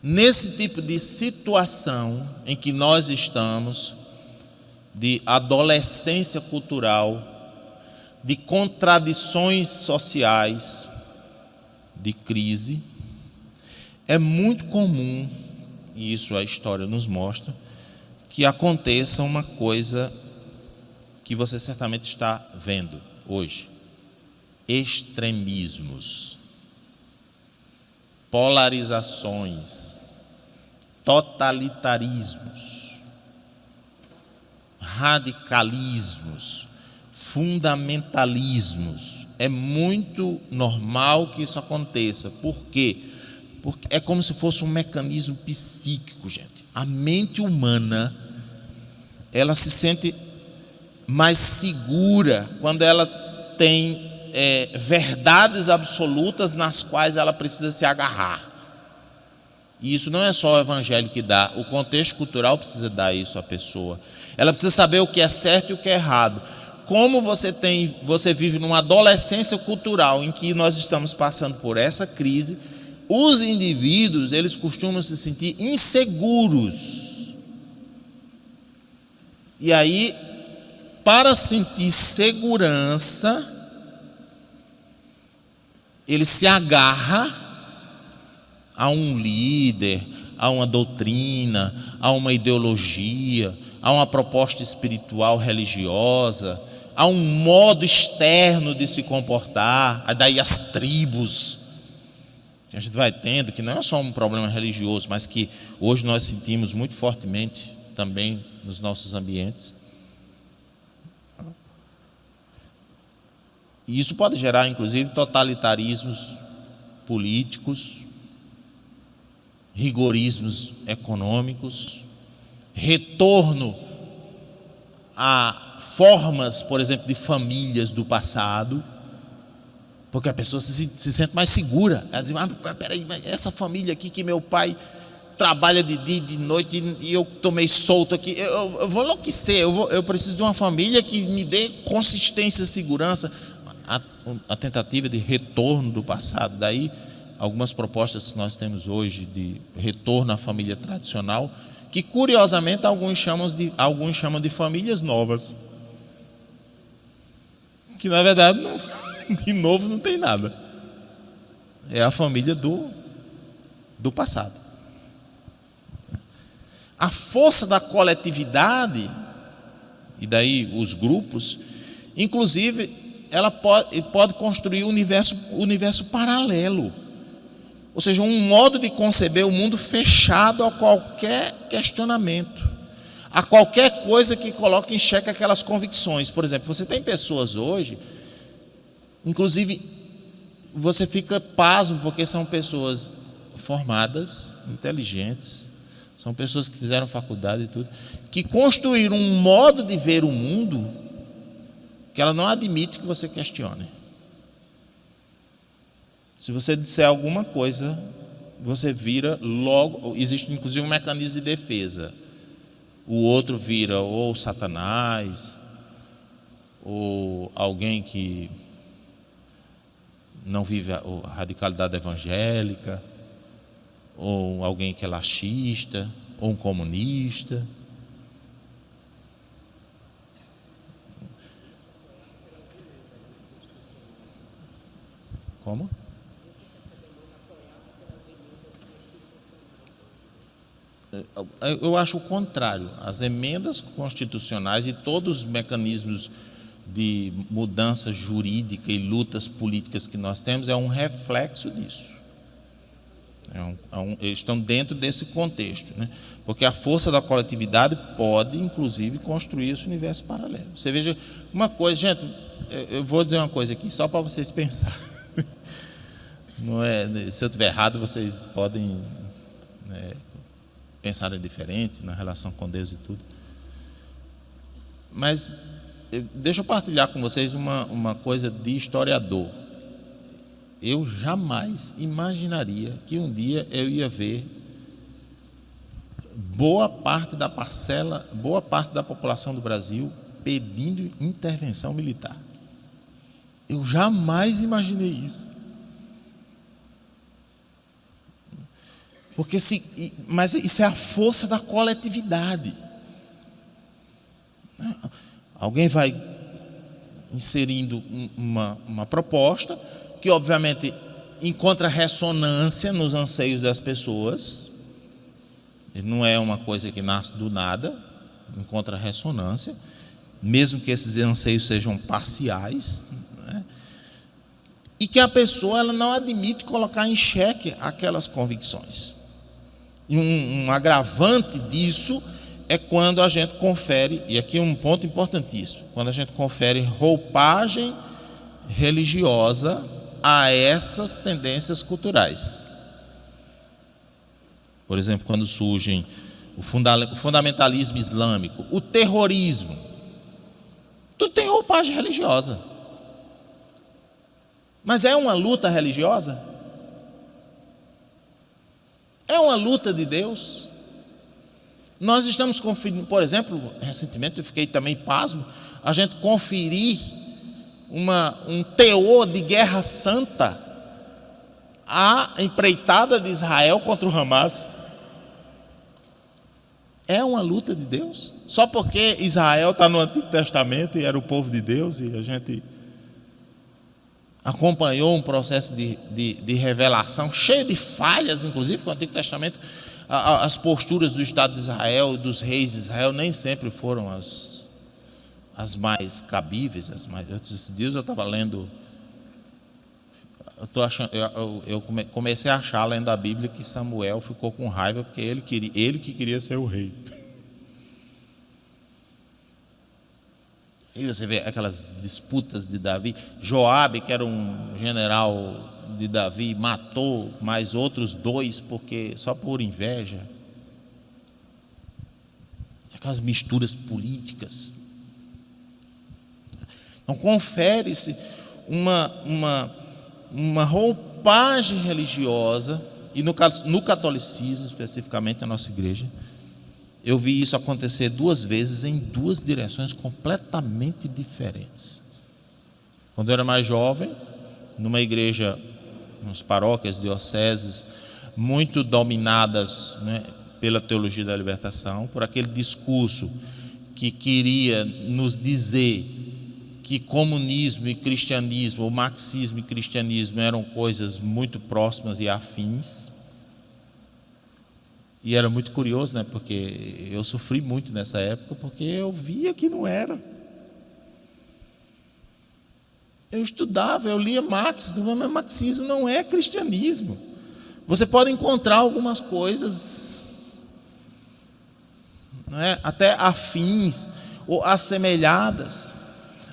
Nesse tipo de situação em que nós estamos, de adolescência cultural, de contradições sociais, de crise, é muito comum, e isso a história nos mostra, que aconteça uma coisa que você certamente está vendo hoje: extremismos, polarizações, totalitarismos, radicalismos, fundamentalismos. É muito normal que isso aconteça. Por quê? Porque é como se fosse um mecanismo psíquico, gente. A mente humana, ela se sente mais segura quando ela tem verdades absolutas nas quais ela precisa se agarrar. E isso não é só o evangelho que dá, o contexto cultural precisa dar isso à pessoa. Ela precisa saber o que é certo e o que é errado. Como você vive numa adolescência cultural em que nós estamos passando por essa crise, os indivíduos, eles costumam se sentir inseguros. E aí, para sentir segurança, ele se agarra a um líder, a uma doutrina, a uma ideologia, a uma proposta espiritual religiosa, a um modo externo de se comportar. Aí daí as tribos que a gente vai tendo, que não é só um problema religioso, mas que hoje nós sentimos muito fortemente também nos nossos ambientes. E isso pode gerar, inclusive, totalitarismos políticos, rigorismos econômicos, retorno a formas, por exemplo, de famílias do passado, porque a pessoa se sente mais segura. Ela diz: peraí, essa família aqui que meu pai trabalha de dia e de noite e eu tomei solto aqui, eu vou enlouquecer, eu preciso de uma família que me dê consistência e segurança. A tentativa de retorno do passado, daí algumas propostas que nós temos hoje de retorno à família tradicional, que curiosamente alguns chamam de famílias novas, que na verdade de novo não tem nada, é a família do passado. A força da coletividade, e daí os grupos, inclusive, ela pode construir um universo paralelo, ou seja, um modo de conceber o mundo fechado a qualquer questionamento, a qualquer coisa que coloque em xeque aquelas convicções. Por exemplo, você tem pessoas hoje, inclusive você fica pasmo, porque são pessoas formadas, inteligentes, são pessoas que fizeram faculdade e tudo, que construíram um modo de ver o mundo que ela não admite que você questione. Se você disser alguma coisa, você vira logo. Existe inclusive um mecanismo de defesa. O outro vira ou Satanás, ou alguém que não vive a radicalidade evangélica, ou alguém que é laxista, ou um comunista. Como? Eu acho o contrário. As emendas constitucionais e todos os mecanismos de mudança jurídica e lutas políticas que nós temos é um reflexo disso. Eles estão dentro desse contexto, né? Porque a força da coletividade pode, inclusive, construir esse universo paralelo. Você veja uma coisa, gente, eu vou dizer uma coisa aqui, só para vocês pensarem. Não é, se eu estiver errado, vocês podem pensar diferente na relação com Deus e tudo. Mas deixa eu partilhar com vocês uma coisa de historiador. Eu jamais imaginaria que um dia eu ia ver boa parte da população do Brasil pedindo intervenção militar. Eu jamais imaginei isso. Mas isso é a força da coletividade. Alguém vai inserindo uma proposta que obviamente encontra ressonância nos anseios das pessoas. Não é uma coisa que nasce do nada, encontra ressonância, mesmo que esses anseios sejam parciais, né? E que a pessoa ela não admite colocar em xeque aquelas convicções. E um agravante disso é quando a gente confere, e aqui um ponto importantíssimo, quando a gente confere roupagem religiosa a essas tendências culturais. Por exemplo, quando surgem o fundamentalismo islâmico, o terrorismo, tudo tem roupagem religiosa. Mas é uma luta religiosa? É uma luta de Deus? Nós estamos conferindo, por exemplo, recentemente eu fiquei também pasmo, a gente conferir um teor de guerra santa à empreitada de Israel contra o Hamas. É uma luta de Deus? Só porque Israel está no Antigo Testamento e era o povo de Deus e a gente acompanhou um processo de revelação cheio de falhas, inclusive com o Antigo Testamento, as posturas do Estado de Israel, dos reis de Israel, nem sempre foram as mais cabíveis, Esses dias eu estava lendo, eu comecei a achar, lendo a Bíblia, que Samuel ficou com raiva porque ele que queria ser o rei. E você vê aquelas disputas de Davi. Joabe, que era um general de Davi, matou mais outros 2 só por inveja. Aquelas misturas políticas. Então confere-se uma roupagem religiosa, e no catolicismo especificamente, na nossa igreja, eu vi isso acontecer 2 vezes em 2 direções completamente diferentes. Quando eu era mais jovem, numa igreja, nas paróquias, dioceses, muito dominadas, né, pela teologia da libertação, por aquele discurso que queria nos dizer que comunismo e cristianismo, ou marxismo e cristianismo eram coisas muito próximas e afins. E era muito curioso, né? Porque eu sofri muito nessa época, porque eu via que não era. Eu estudava, eu lia Marx, mas marxismo não é cristianismo. Você pode encontrar algumas coisas, não é? Até afins ou assemelhadas,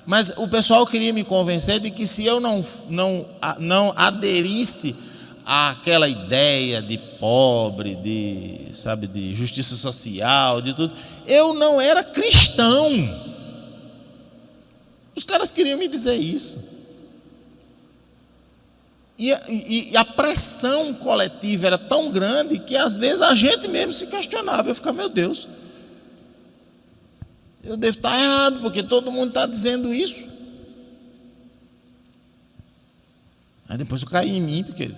mas o pessoal queria me convencer de que se eu não aderisse àquela ideia de pobre, de justiça social, de tudo, eu não era cristão. Os caras queriam me dizer isso. E a pressão coletiva era tão grande que às vezes a gente mesmo se questionava. Eu ficava, meu Deus, eu devo estar errado, porque todo mundo está dizendo isso. Aí depois eu caí em mim, porque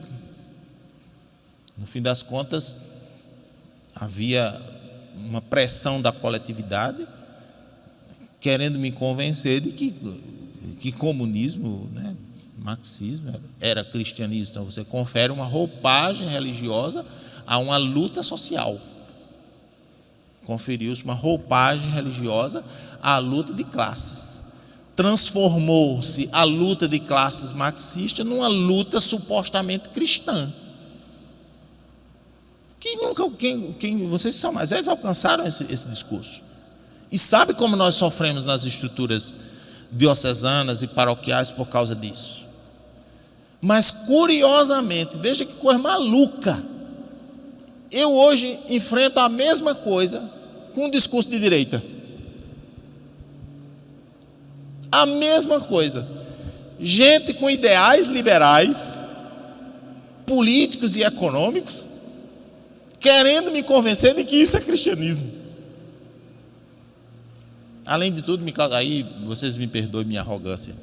no fim das contas havia uma pressão da coletividade querendo me convencer de que comunismo, né, marxismo era cristianismo. Então você confere uma roupagem religiosa a uma luta social. Conferiu-se uma roupagem religiosa à luta de classes. Transformou-se a luta de classes marxista numa luta supostamente cristã. Vocês são mais velhos, alcançaram esse discurso. E sabe como nós sofremos nas estruturas diocesanas e paroquiais por causa disso. Mas curiosamente, veja que coisa maluca, eu hoje enfrento a mesma coisa com um discurso de direita. A mesma coisa. Gente com ideais liberais, políticos e econômicos, querendo me convencer de que isso é cristianismo. Além de tudo, aí vocês me perdoem minha arrogância.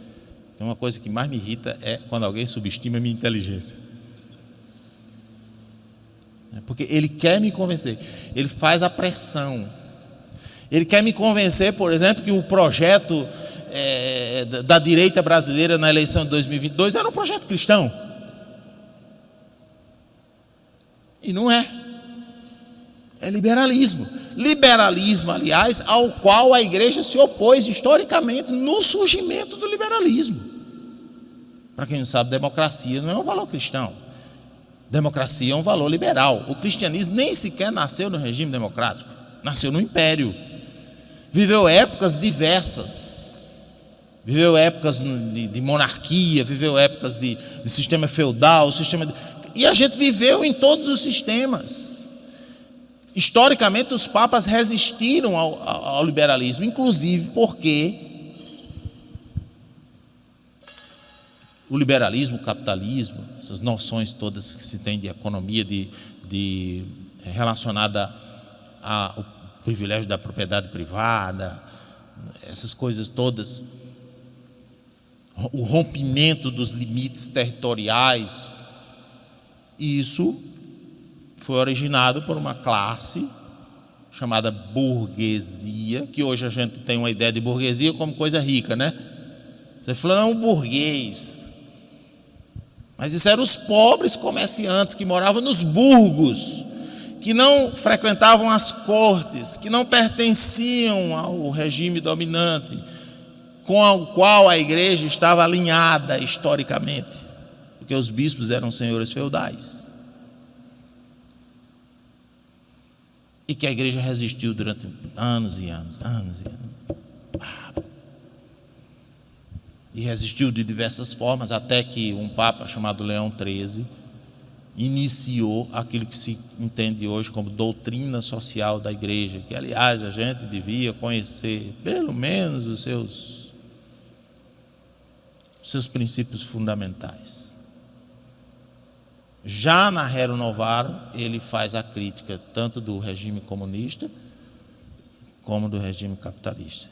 Tem uma coisa que mais me irrita é quando alguém subestima a minha inteligência. Porque ele quer me convencer. Ele faz a pressão. Ele quer me convencer, por exemplo, que o projeto da direita brasileira na eleição de 2022 era um projeto cristão. E não é. É liberalismo. Liberalismo, aliás, ao qual a igreja se opôs historicamente no surgimento do liberalismo. Para quem não sabe, democracia não é um valor cristão. Democracia é um valor liberal. O cristianismo nem sequer nasceu no regime democrático. Nasceu no império. Viveu épocas diversas. Viveu épocas de monarquia, viveu épocas de sistema feudal, e a gente viveu em todos os sistemas. Historicamente, os papas resistiram ao liberalismo, inclusive porque o liberalismo, o capitalismo, essas noções todas que se tem de economia relacionada ao privilégio da propriedade privada, essas coisas todas, o rompimento dos limites territoriais, isso foi originado por uma classe chamada burguesia, que hoje a gente tem uma ideia de burguesia como coisa rica, né? Você falou, não, um burguês. Mas isso eram os pobres comerciantes que moravam nos burgos, que não frequentavam as cortes, que não pertenciam ao regime dominante, com o qual a igreja estava alinhada historicamente, porque os bispos eram senhores feudais. E que a igreja resistiu durante anos e anos. E resistiu de diversas formas, até que um papa chamado Leão XIII iniciou aquilo que se entende hoje como doutrina social da igreja, que, aliás, a gente devia conhecer pelo menos os seus princípios fundamentais. Já na Rerum Novarum, ele faz a crítica tanto do regime comunista como do regime capitalista.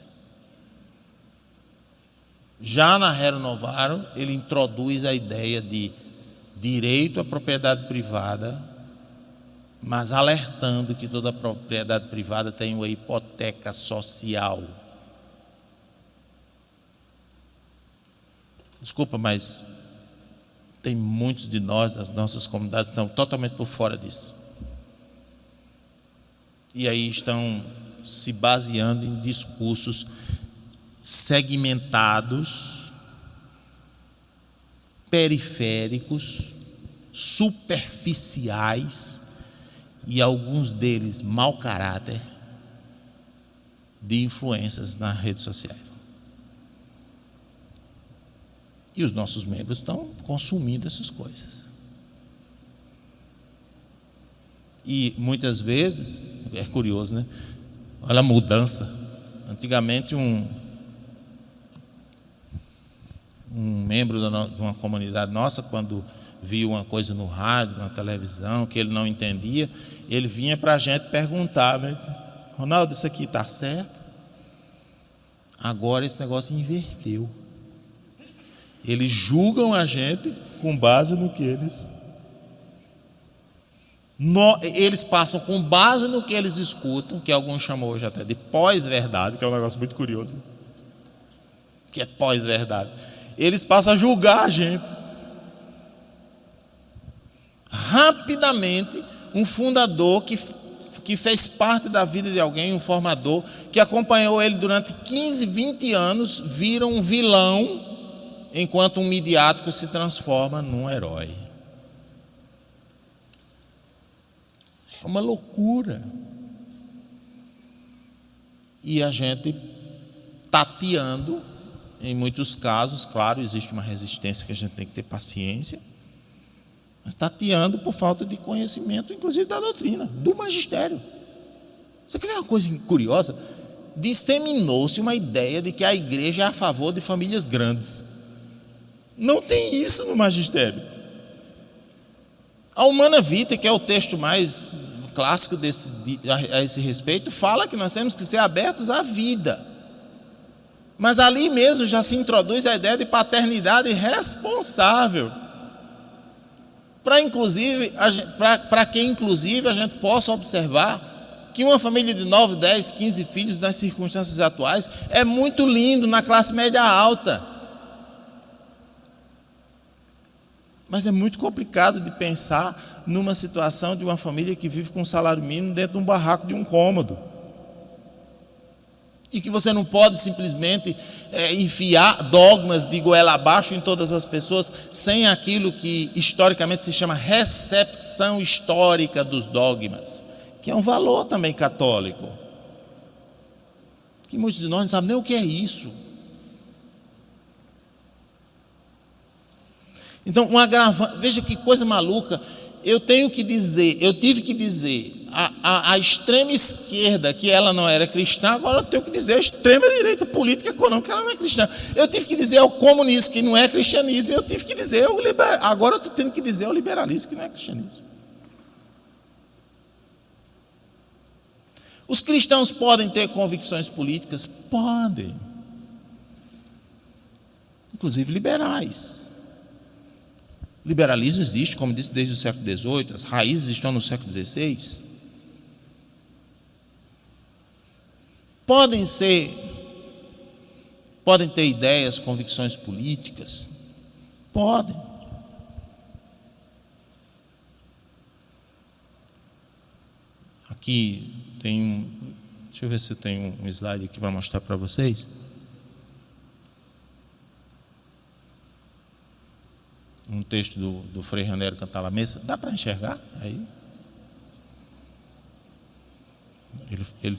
Já na Rerum Novarum, ele introduz a ideia de direito à propriedade privada, mas alertando que toda propriedade privada tem uma hipoteca social. Desculpa, mas tem muitos de nós, das nossas comunidades, que estão totalmente por fora disso. E aí estão se baseando em discursos segmentados, periféricos, superficiais e alguns deles mau caráter, de influências nas redes sociais. E os nossos membros estão consumindo essas coisas. E muitas vezes, é curioso, né? Olha a mudança. Antigamente um membro de uma comunidade nossa, quando via uma coisa no rádio, na televisão, que ele não entendia, ele vinha para a gente perguntar, né? Ronaldo, isso aqui está certo? Agora esse negócio inverteu. Eles julgam a gente com base no que eles passam com base no que eles escutam, que alguns chamam hoje até de pós-verdade, que é um negócio muito curioso, que é pós-verdade. Eles passam a julgar a gente. Rapidamente, um fundador que fez parte da vida de alguém, um formador, que acompanhou ele durante 15, 20 anos, vira um vilão, enquanto um midiático se transforma num herói. É uma loucura. E a gente tateando, em muitos casos, claro, existe uma resistência que a gente tem que ter paciência, mas tateando por falta de conhecimento, inclusive da doutrina, do magistério. Você quer ver uma coisa curiosa? Disseminou-se uma ideia de que a igreja é a favor de famílias grandes. Não tem isso no magistério. A Humana Vitae, que é o texto mais clássico a esse respeito, fala que nós temos que ser abertos à vida. Mas ali mesmo já se introduz a ideia de paternidade responsável. para que inclusive a gente possa observar que uma família de 9, 10, 15 filhos nas circunstâncias atuais é muito lindo na classe média alta. Mas é muito complicado de pensar numa situação de uma família que vive com um salário mínimo dentro de um barraco de um cômodo. E que você não pode simplesmente enfiar dogmas de goela abaixo em todas as pessoas sem aquilo que historicamente se chama recepção histórica dos dogmas, que é um valor também católico, que muitos de nós não sabem nem o que é isso. Então, veja que coisa maluca. Eu tive que dizer a extrema esquerda que ela não era cristã, agora eu tenho que dizer a extrema direita política e econômica que ela não é cristã. Eu tive que dizer ao comunismo que não é cristianismo, eu tive que dizer agora eu estou tendo que dizer ao liberalismo que não é cristianismo. Os cristãos podem ter convicções políticas? Podem. Inclusive liberais. Liberalismo existe, como disse, desde o século XVIII, as raízes estão no século XVI. Podem ter ideias, convicções políticas? Podem. Aqui tem deixa eu ver se eu tenho um slide aqui para mostrar para vocês. Um texto do Frei Raniero Cantalamessa. Dá para enxergar aí? Ele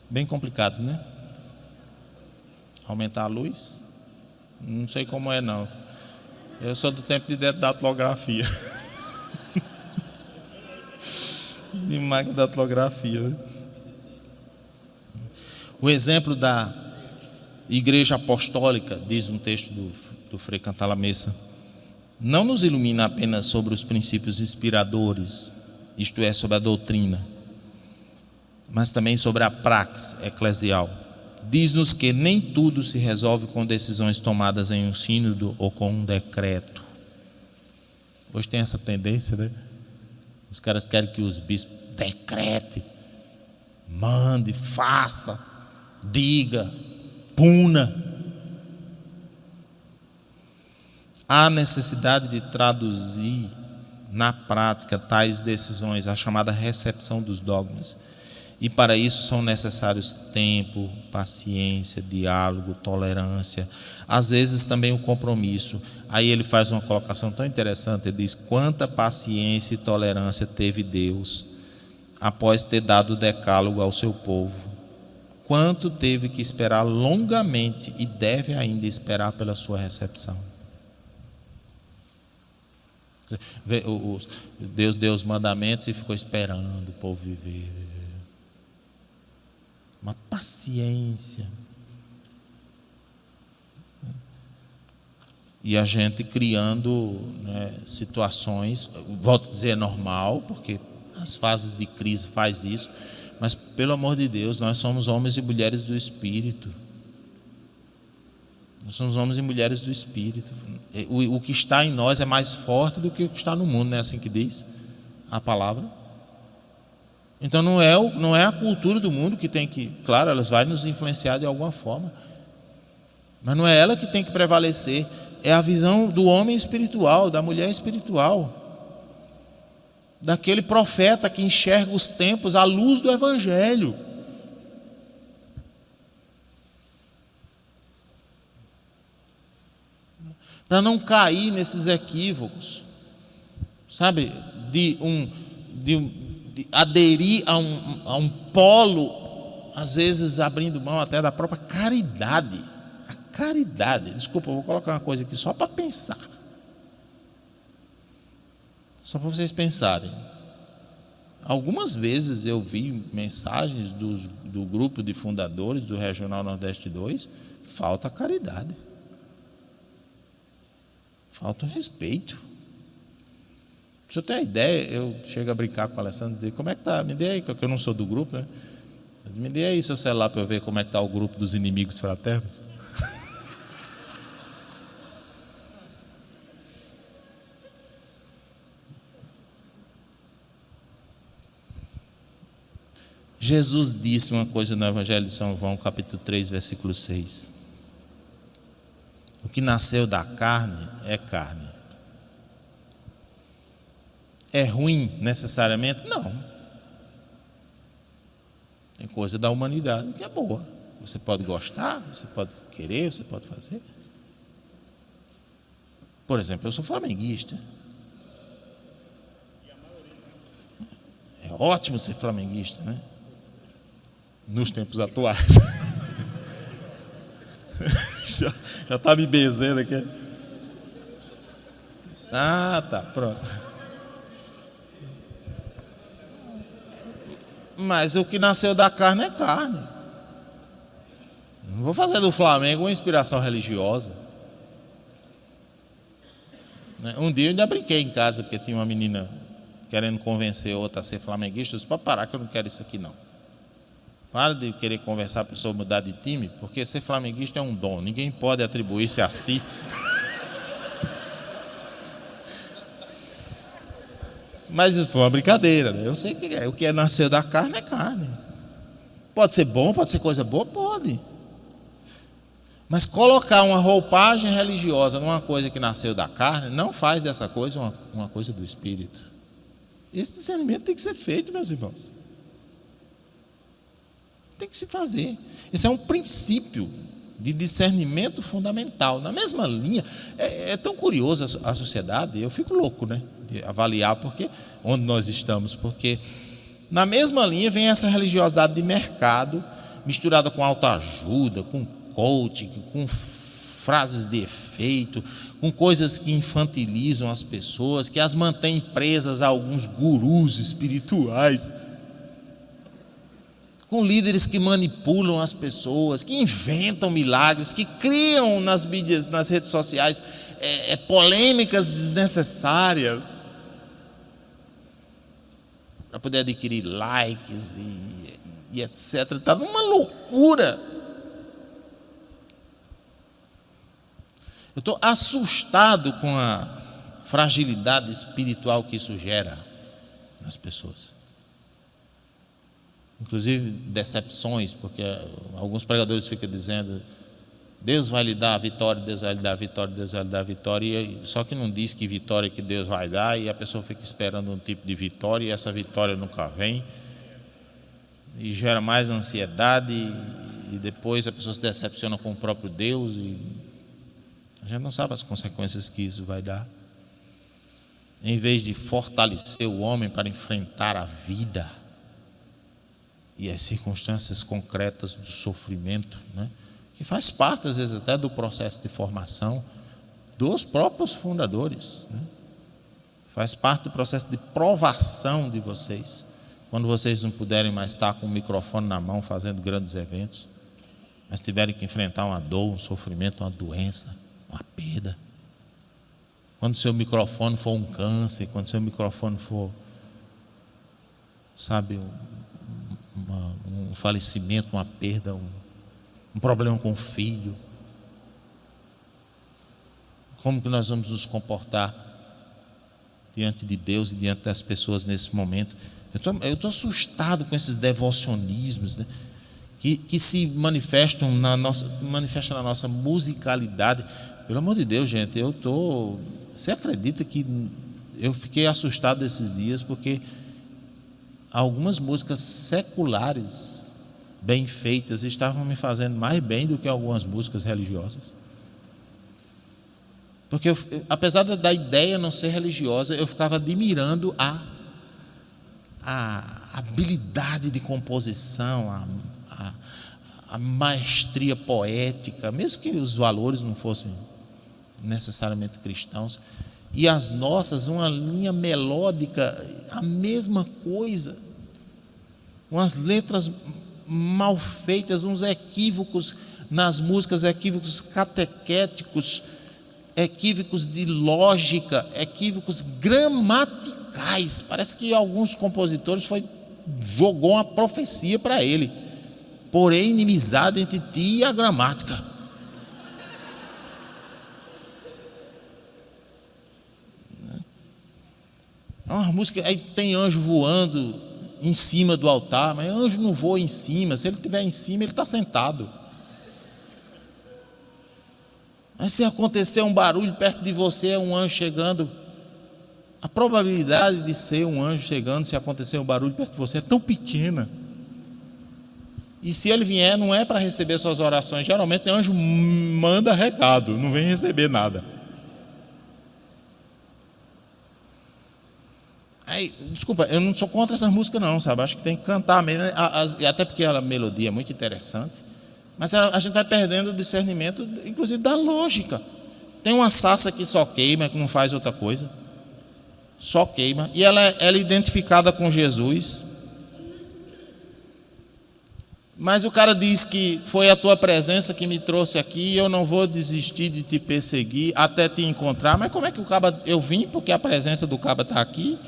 bem complicado, né? Aumentar a luz? Não sei como é, não. Eu sou do tempo de datilografia. De máquina de datilografia. Né? O exemplo da Igreja Apostólica, diz um texto do Frei Cantalamessa, não nos ilumina apenas sobre os princípios inspiradores, isto é, sobre a doutrina, mas também sobre a praxe eclesial. Diz-nos que nem tudo se resolve com decisões tomadas em um sínodo ou com um decreto. Hoje tem essa tendência, né? Os caras querem que os bispos decretem, mande, faça, diga, puna. Há necessidade de traduzir na prática tais decisões, a chamada recepção dos dogmas. E para isso são necessários tempo, paciência, diálogo, tolerância, às vezes também o compromisso. Aí ele faz uma colocação tão interessante, ele diz: quanta paciência e tolerância teve Deus após ter dado o decálogo ao seu povo. Quanto teve que esperar longamente e deve ainda esperar pela sua recepção. Deus deu os mandamentos e ficou esperando o povo viver. Uma paciência. E a gente criando, né, situações, volto a dizer, é normal, porque as fases de crise faz isso, mas pelo amor de Deus, nós somos homens e mulheres do Espírito. Nós somos homens e mulheres do Espírito. O que está em nós é mais forte do que o que está no mundo, não é assim que diz a palavra? Então não é a cultura do mundo que tem que, claro, ela vai nos influenciar de alguma forma, mas não é ela que tem que prevalecer, é a visão do homem espiritual, da mulher espiritual, daquele profeta que enxerga os tempos à luz do Evangelho. Para não cair nesses equívocos, sabe, de aderir a um polo, às vezes abrindo mão até da própria caridade. A caridade, desculpa, eu vou colocar uma coisa aqui só para pensar, só para vocês pensarem. Algumas vezes eu vi mensagens do grupo de fundadores do Regional Nordeste 2, falta caridade. Falta respeito. Se eu ter uma ideia, eu chego a brincar com o Alessandro e dizer: como é que está? Me dê aí, porque eu não sou do grupo, né? Me dê aí seu celular para eu ver como é que está o grupo dos inimigos fraternos. Jesus disse uma coisa no Evangelho de São João, capítulo 3, versículo 6. O que nasceu da carne é carne. É ruim necessariamente? Não. Tem coisa da humanidade que é boa. Você pode gostar, você pode querer, você pode fazer. Por exemplo, eu sou flamenguista. É ótimo ser flamenguista, né? Nos tempos atuais. Já está me benzendo aqui. Ah, tá, pronto. Mas o que nasceu da carne é carne. Não vou fazer do Flamengo uma inspiração religiosa. Um dia eu ainda brinquei em casa, porque tinha uma menina querendo convencer outra a ser flamenguista. Eu disse, pode parar que eu não quero isso aqui não. Para de querer conversar a pessoa mudar de time, porque ser flamenguista é um dom. Ninguém pode atribuir-se a si. Mas isso foi uma brincadeira, né? Eu sei que o que nasceu da carne é carne. Pode ser bom, pode ser coisa boa, pode. Mas colocar uma roupagem religiosa numa coisa que nasceu da carne não faz dessa coisa uma coisa do Espírito. Esse discernimento tem que ser feito, meus irmãos. Tem que se fazer. Esse é um princípio de discernimento fundamental. Na mesma linha, é tão curioso a sociedade, eu fico louco, né, de avaliar onde nós estamos, porque na mesma linha vem essa religiosidade de mercado, misturada com autoajuda, com coaching, com frases de efeito, com coisas que infantilizam as pessoas, que as mantêm presas a alguns gurus espirituais, com líderes que manipulam as pessoas, que inventam milagres, que criam nas mídias, nas redes sociais, polêmicas desnecessárias para poder adquirir likes e etc. Está numa loucura. Eu estou assustado com a fragilidade espiritual que isso gera nas pessoas. Inclusive decepções, porque alguns pregadores ficam dizendo Deus vai lhe dar a vitória, Deus vai lhe dar a vitória, Deus vai lhe dar a vitória, só que não diz que vitória que Deus vai dar, e a pessoa fica esperando um tipo de vitória, e essa vitória nunca vem, e gera mais ansiedade, e depois a pessoa se decepciona com o próprio Deus, e a gente não sabe as consequências que isso vai dar. Em vez de fortalecer o homem para enfrentar a vida e as circunstâncias concretas do sofrimento, né? Que faz parte, às vezes, até do processo de formação dos próprios fundadores, né? Faz parte do processo de provação de vocês, quando vocês não puderem mais estar com o microfone na mão fazendo grandes eventos, mas tiverem que enfrentar uma dor, um sofrimento, uma doença, uma perda. Quando seu microfone for um câncer, quando seu microfone for, sabe, um falecimento, uma perda, um problema com o filho. Como que nós vamos nos comportar diante de Deus e diante das pessoas nesse momento? Eu estou assustado com esses devocionismos, né, que se manifestam na nossa musicalidade. Pelo amor de Deus, gente, você acredita que eu fiquei assustado esses dias porque algumas músicas seculares bem feitas estavam me fazendo mais bem do que algumas músicas religiosas? Porque apesar da ideia não ser religiosa, eu ficava admirando a habilidade de composição, a maestria poética, mesmo que os valores não fossem necessariamente cristãos, e as nossas, uma linha melódica, a mesma coisa, umas letras mal feitas, uns equívocos nas músicas, equívocos catequéticos, equívocos de lógica, equívocos gramaticais. Parece que alguns compositores jogou uma profecia para ele: porém inimizade entre ti e a gramática. É uma música, aí tem anjo voando em cima do altar, mas anjo não voa em cima. Se ele estiver em cima, ele está sentado. Mas se acontecer um barulho perto de você, é um anjo chegando. A probabilidade de ser um anjo chegando, se acontecer um barulho perto de você, é tão pequena. E se ele vier, não é para receber suas orações. Geralmente o anjo manda recado, não vem receber nada. Aí, desculpa, eu não sou contra essas músicas não, sabe? Acho que tem que cantar mesmo, até porque a melodia é muito interessante. Mas a gente vai perdendo o discernimento, inclusive da lógica. Tem uma sarça que só queima, que não faz outra coisa. Só queima. E ela é identificada com Jesus. Mas o cara diz que foi a tua presença que me trouxe aqui, e eu não vou desistir de te perseguir até te encontrar. Mas como é que o caba, eu vim porque a presença do caba está aqui,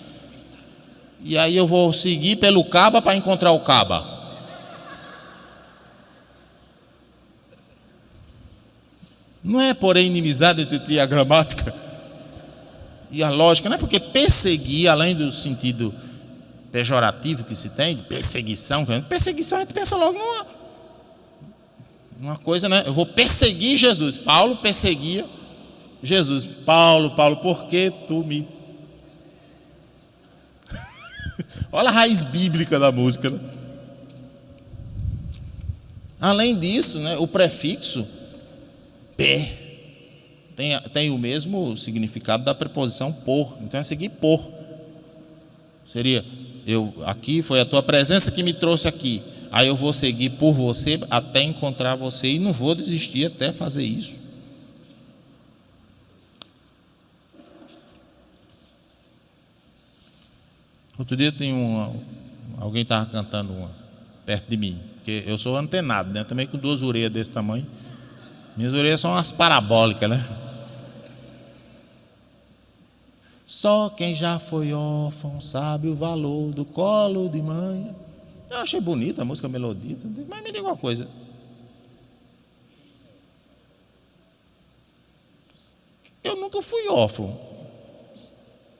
e aí eu vou seguir pelo caba para encontrar o caba? Não é, porém, inimizade entre ti e a gramática e a lógica, não é? Porque perseguir, além do sentido pejorativo que se tem, de perseguição, a gente pensa logo numa coisa, né? Eu vou perseguir Jesus. Paulo perseguia Jesus. Paulo, por que tu me... Olha a raiz bíblica da música, né? Além disso, né, o prefixo per tem o mesmo significado da preposição por. Então é seguir por. Seria, aqui foi a tua presença que me trouxe aqui. Aí eu vou seguir por você até encontrar você e não vou desistir até fazer isso. Outro dia tem alguém estava cantando uma perto de mim, porque eu sou antenado, né? Também com 2 orelhas desse tamanho. Minhas orelhas são umas parabólicas, né? Só quem já foi órfão sabe o valor do colo de mãe. Eu achei bonita a música, a melodia, mas me diga uma coisa. Eu nunca fui órfão.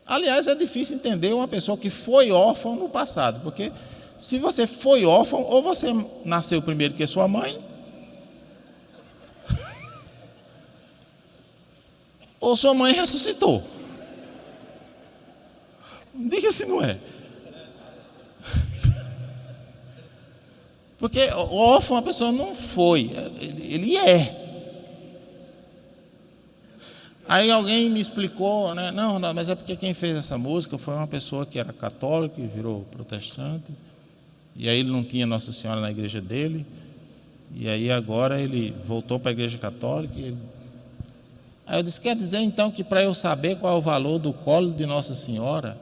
Aliás, é difícil entender uma pessoa que foi órfã no passado, porque se você foi órfão, ou você nasceu primeiro que sua mãe, ou sua mãe ressuscitou. Diga se não é. Porque órfão a pessoa não foi, ele é. Aí alguém me explicou, né? Não, mas é porque quem fez essa música foi uma pessoa que era católica e virou protestante. E aí ele não tinha Nossa Senhora na igreja dele. E aí agora ele voltou para a igreja católica. Aí eu disse, quer dizer então que para eu saber qual é o valor do colo de Nossa Senhora,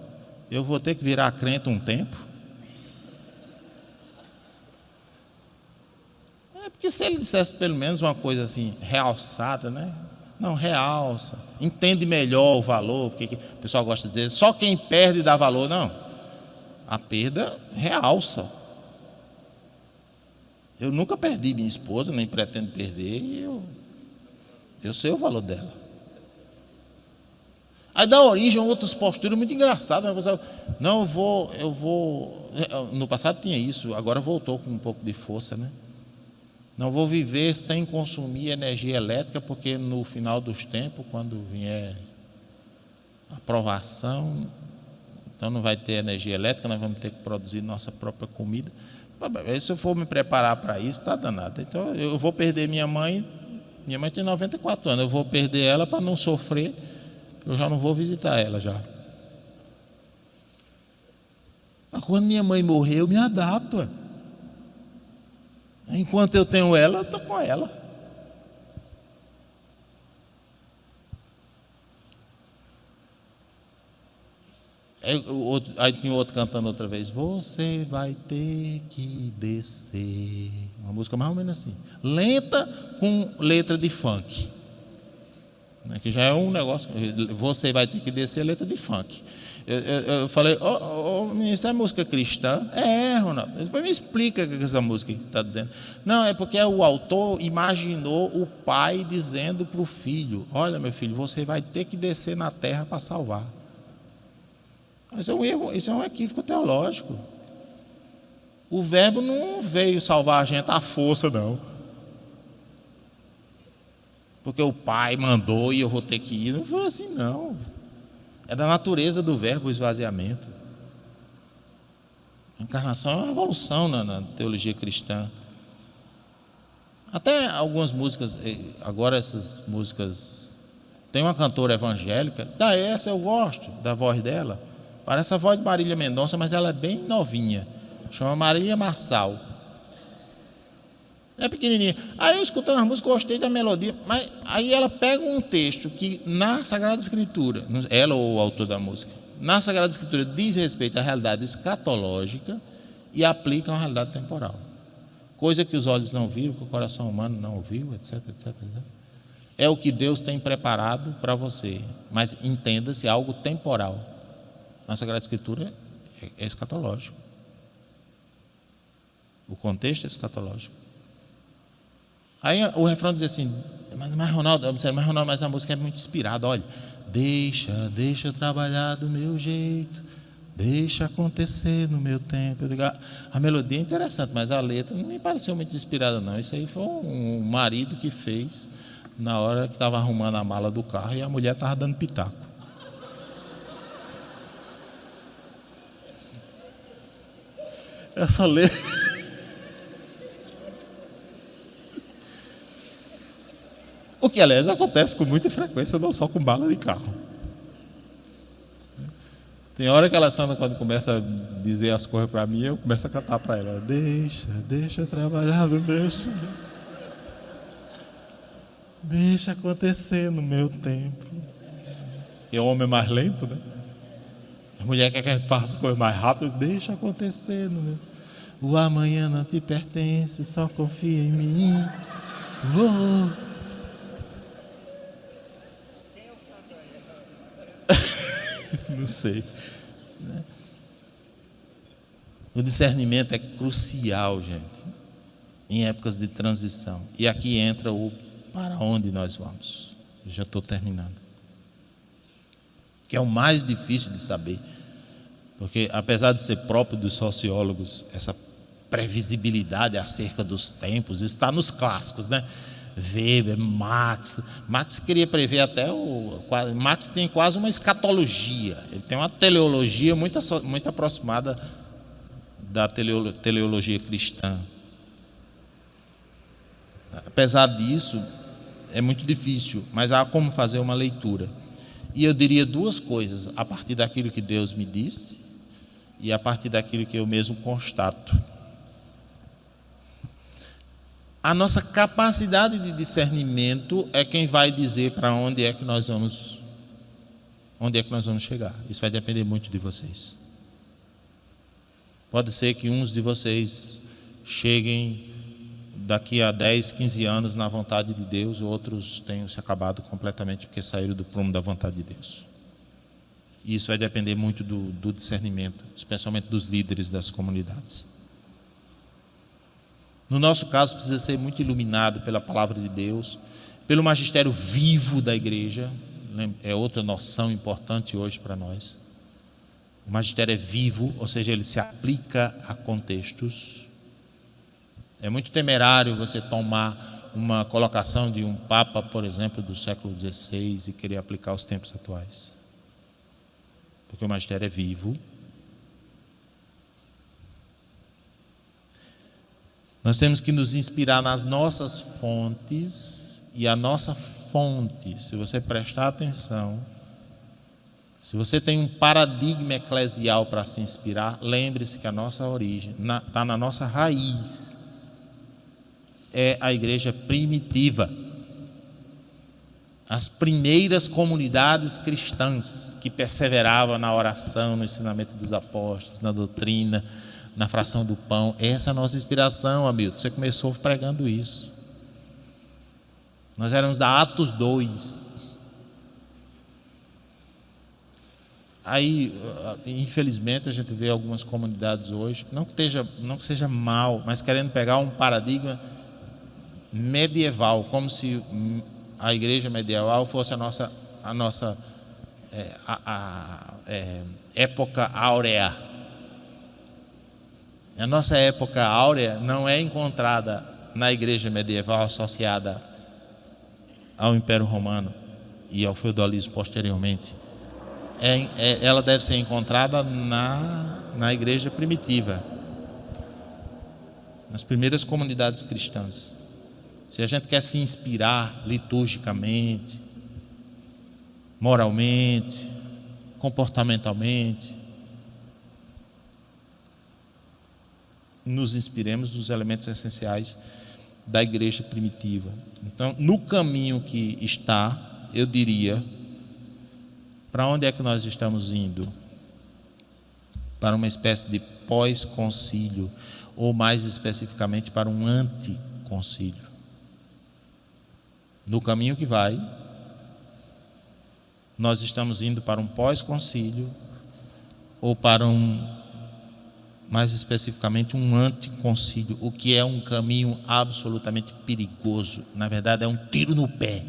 eu vou ter que virar crente um tempo? É porque se ele dissesse pelo menos uma coisa assim, realçada, né? Não, realça, entende melhor o valor, porque o pessoal gosta de dizer, só quem perde dá valor. Não, a perda realça. Eu nunca perdi minha esposa, nem pretendo perder, e eu sei o valor dela. Aí dá origem a outras posturas muito engraçadas. Não, eu vou. No passado tinha isso, agora voltou com um pouco de força, né? Não vou viver sem consumir energia elétrica, porque no final dos tempos, quando vier a provação, então não vai ter energia elétrica, nós vamos ter que produzir nossa própria comida. Se eu for me preparar para isso, está danado. Então eu vou perder minha mãe tem 94 anos, eu vou perder ela para não sofrer, eu já não vou visitar ela já. Mas quando minha mãe morrer, eu me adapto. Enquanto eu tenho ela, eu estou com ela. Aí tinha outro cantando outra vez. Você vai ter que descer. Uma música mais ou menos assim. Lenta com letra de funk. Que já é um negócio. Você vai ter que descer letra de funk. Eu falei, isso é música cristã? É, Ronaldo. Depois me explica o que essa música está dizendo. Não, é porque o autor imaginou o pai dizendo para o filho: olha, meu filho, você vai ter que descer na terra para salvar. Isso é um erro, isso é um equívoco teológico. O verbo não veio salvar a gente à força, não. Porque o Pai mandou e eu vou ter que ir. Não foi assim, não. É da natureza do verbo o esvaziamento. A encarnação é uma evolução na teologia cristã. Até algumas músicas, agora essas músicas, tem uma cantora evangélica, essa eu gosto, da voz dela. Parece a voz de Marília Mendonça, mas ela é bem novinha. Chama Maria Marçal. É pequenininha. Aí eu escutando as músicas, gostei da melodia, mas aí ela pega um texto que na Sagrada Escritura, ela ou o autor da música, na Sagrada Escritura diz respeito à realidade escatológica e aplica a uma realidade temporal. Coisa que os olhos não viram, que o coração humano não ouviu, etc, etc, etc. É o que Deus tem preparado para você, mas entenda-se algo temporal. Na Sagrada Escritura é escatológico. O contexto é escatológico. Aí o refrão diz assim, mas Ronaldo, mas a música é muito inspirada, olha, deixa eu trabalhar do meu jeito, deixa acontecer no meu tempo. Eu digo, a melodia é interessante, mas a letra não me pareceu muito inspirada, não. Isso aí foi um marido que fez na hora que estava arrumando a mala do carro e a mulher estava dando pitaco. Essa letra... O que, aliás, acontece com muita frequência, não só com bala de carro. Tem hora que a Alessandra, quando começa a dizer as coisas para mim, eu começo a cantar para ela. Deixa eu trabalhar no meu jeito. Deixa acontecer no meu tempo. E o homem é mais lento, né? A mulher quer que a gente faça as coisas mais rápido. Deixa acontecer no meu... O amanhã não te pertence, só confia em mim. Oh. Não sei. O discernimento é crucial, gente, em épocas de transição. E aqui entra o para onde nós vamos. Eu já estou terminando. Que é o mais difícil de saber. Porque, apesar de ser próprio dos sociólogos, essa previsibilidade acerca dos tempos, isso está nos clássicos, né? Weber, Marx queria prever até Marx tem quase uma escatologia, ele tem uma teleologia muito aproximada da teleologia cristã. Apesar disso, é muito difícil, mas há como fazer uma leitura. E eu diria duas coisas, a partir daquilo que Deus me disse e a partir daquilo que eu mesmo constato. A nossa capacidade de discernimento é quem vai dizer para onde é que nós vamos chegar. Isso vai depender muito de vocês. Pode ser que uns de vocês cheguem daqui a 10, 15 anos na vontade de Deus, outros tenham se acabado completamente porque saíram do prumo da vontade de Deus. E isso vai depender muito do discernimento, especialmente dos líderes das comunidades. No nosso caso, precisa ser muito iluminado pela palavra de Deus, pelo magistério vivo da igreja. É outra noção importante hoje para nós. O magistério é vivo, ou seja, ele se aplica a contextos. É muito temerário você tomar uma colocação de um papa, por exemplo, do século XVI e querer aplicar aos tempos atuais. Porque o magistério é vivo. Nós temos que nos inspirar nas nossas fontes, e a nossa fonte, se você prestar atenção, se você tem um paradigma eclesial para se inspirar, lembre-se que a nossa origem está na nossa raiz, é a igreja primitiva. As primeiras comunidades cristãs que perseveravam na oração, no ensinamento dos apóstolos, na doutrina, na fração do pão. Essa é a nossa inspiração, Hamilton. Você começou pregando isso. Nós éramos da Atos 2. Aí, infelizmente, a gente vê algumas comunidades hoje, não que seja mal, mas querendo pegar um paradigma medieval, como se a igreja medieval fosse a nossa época áurea. A nossa época áurea não é encontrada na igreja medieval associada ao Império Romano e ao feudalismo posteriormente. Ela deve ser encontrada na igreja primitiva, nas primeiras comunidades cristãs. Se a gente quer se inspirar liturgicamente, moralmente, comportamentalmente, nos inspiremos nos elementos essenciais da igreja primitiva. Então, no caminho que está, eu diria, para onde é que nós estamos indo? Para uma espécie de pós-concílio, ou mais especificamente para um anticoncílio. No caminho que vai, nós estamos indo para um pós-concílio, ou para mais especificamente um anticoncílio, o que é um caminho absolutamente perigoso. Na verdade, é um tiro no pé.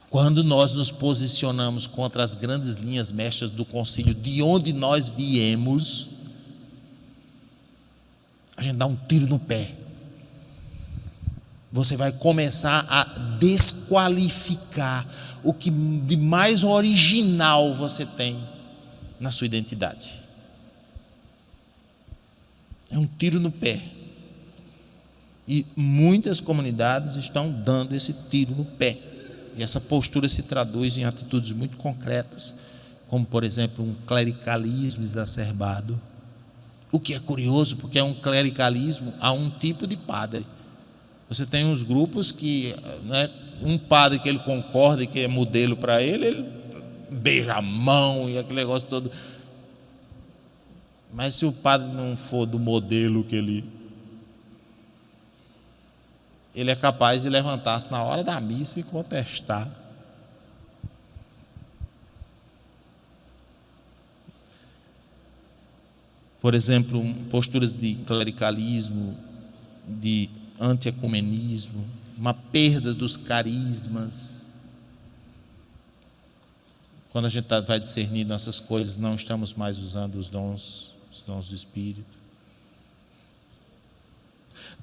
Quando nós nos posicionamos contra as grandes linhas mestras do concílio, de onde nós viemos, a gente dá um tiro no pé. Você vai começar a desqualificar o que de mais original você tem na sua identidade. É um tiro no pé. E muitas comunidades estão dando esse tiro no pé. E essa postura se traduz em atitudes muito concretas, como, por exemplo, um clericalismo exacerbado. O que é curioso, porque é um clericalismo a um tipo de padre. Você tem uns grupos que, né, um padre que ele concorda e que é modelo para ele beija a mão e aquele negócio todo. Mas se o padre não for do modelo que ele é capaz de levantar-se na hora da missa e contestar. Por exemplo, posturas de clericalismo, de antiecumenismo, uma perda dos carismas. Quando a gente vai discernir nossas coisas, não estamos mais usando os dons do Espírito.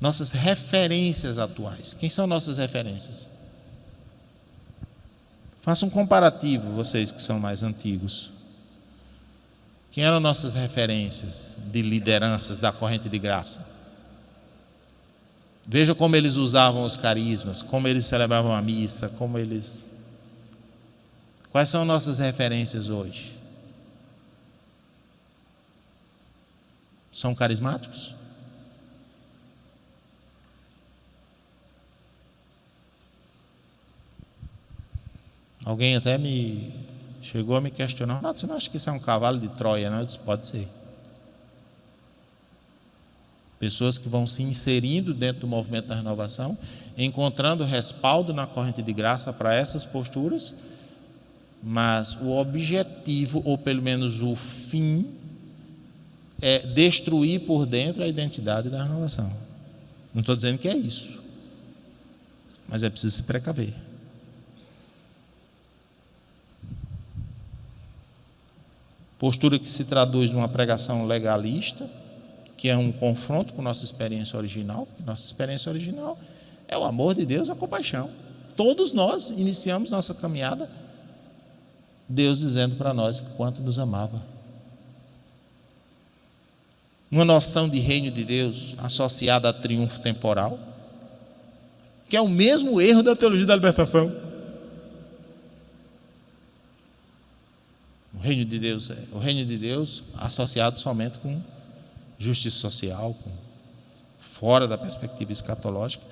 Nossas referências atuais. Quem são nossas referências? Faça um comparativo, vocês que são mais antigos. Quem eram nossas referências de lideranças da corrente de graça? Veja como eles usavam os carismas, como eles celebravam a missa, Quais são nossas referências hoje? São carismáticos? Alguém até chegou a me questionar: não, você não acha que isso é um cavalo de Troia? Não, eu disse, pode ser. Pessoas que vão se inserindo dentro do movimento da renovação, encontrando respaldo na corrente de graça para essas posturas, mas o objetivo, ou pelo menos o fim, é destruir por dentro a identidade da renovação. Não estou dizendo que é isso, mas é preciso se precaver. Postura que se traduz numa pregação legalista, que é um confronto com nossa experiência original. Nossa experiência original é o amor de Deus, a compaixão. Todos nós iniciamos nossa caminhada Deus dizendo para nós quanto nos amava. Uma noção de reino de Deus associada a triunfo temporal, que é o mesmo erro da teologia da libertação. O reino de Deus associado somente com justiça social, fora da perspectiva escatológica,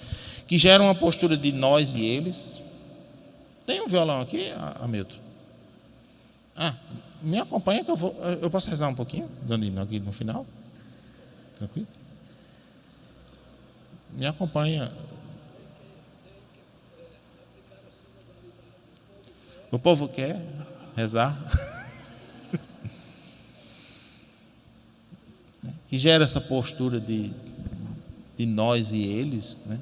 que gera uma postura de nós e eles. Tem um violão aqui, Hamilton? Me acompanha que eu posso rezar um pouquinho, Danilo, aqui no final? Tranquilo? Me acompanha. O povo quer rezar. Que gera essa postura de nós e eles, né?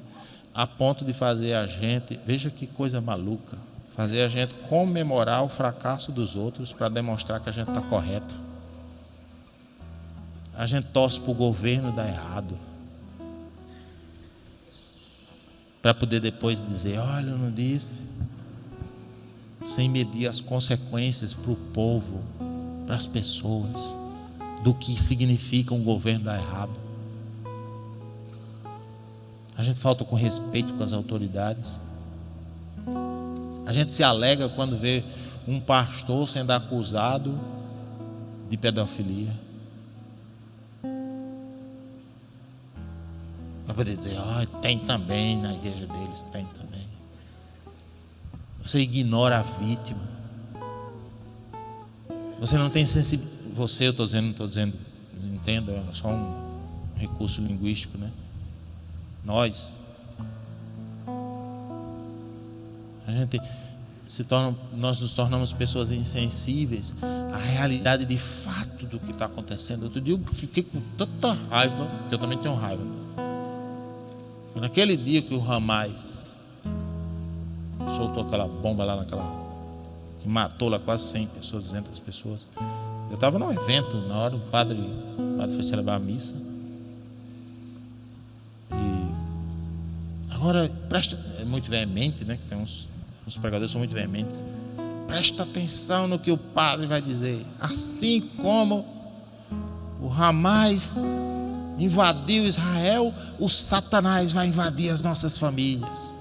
A ponto de fazer a gente, veja que coisa maluca, fazer a gente comemorar o fracasso dos outros para demonstrar que a gente está correto. A gente torce para o governo dar errado, para poder depois dizer: olha, eu não disse, sem medir as consequências para o povo, para as pessoas, do que significa um governo dar errado. A gente falta com respeito com as autoridades. A gente se alegra quando vê um pastor sendo acusado de pedofilia, para poder dizer: tem também na igreja deles, tem também. Você ignora a vítima. Você não tem sensibilidade. Você, eu estou dizendo, não estou dizendo, entenda, é só um recurso linguístico, né? Nós nos tornamos pessoas insensíveis à realidade de fato do que está acontecendo. Outro dia eu fiquei com tanta raiva, que eu também tenho raiva. Naquele dia que o Hamas soltou aquela bomba lá que matou lá quase 100 pessoas, 200 pessoas. Eu estava num evento, na hora o padre foi celebrar a missa. E agora, é muito veemente, né? Que tem uns pregadores são muito veementes. Presta atenção no que o padre vai dizer. Assim como o Hamas invadiu Israel, o Satanás vai invadir as nossas famílias.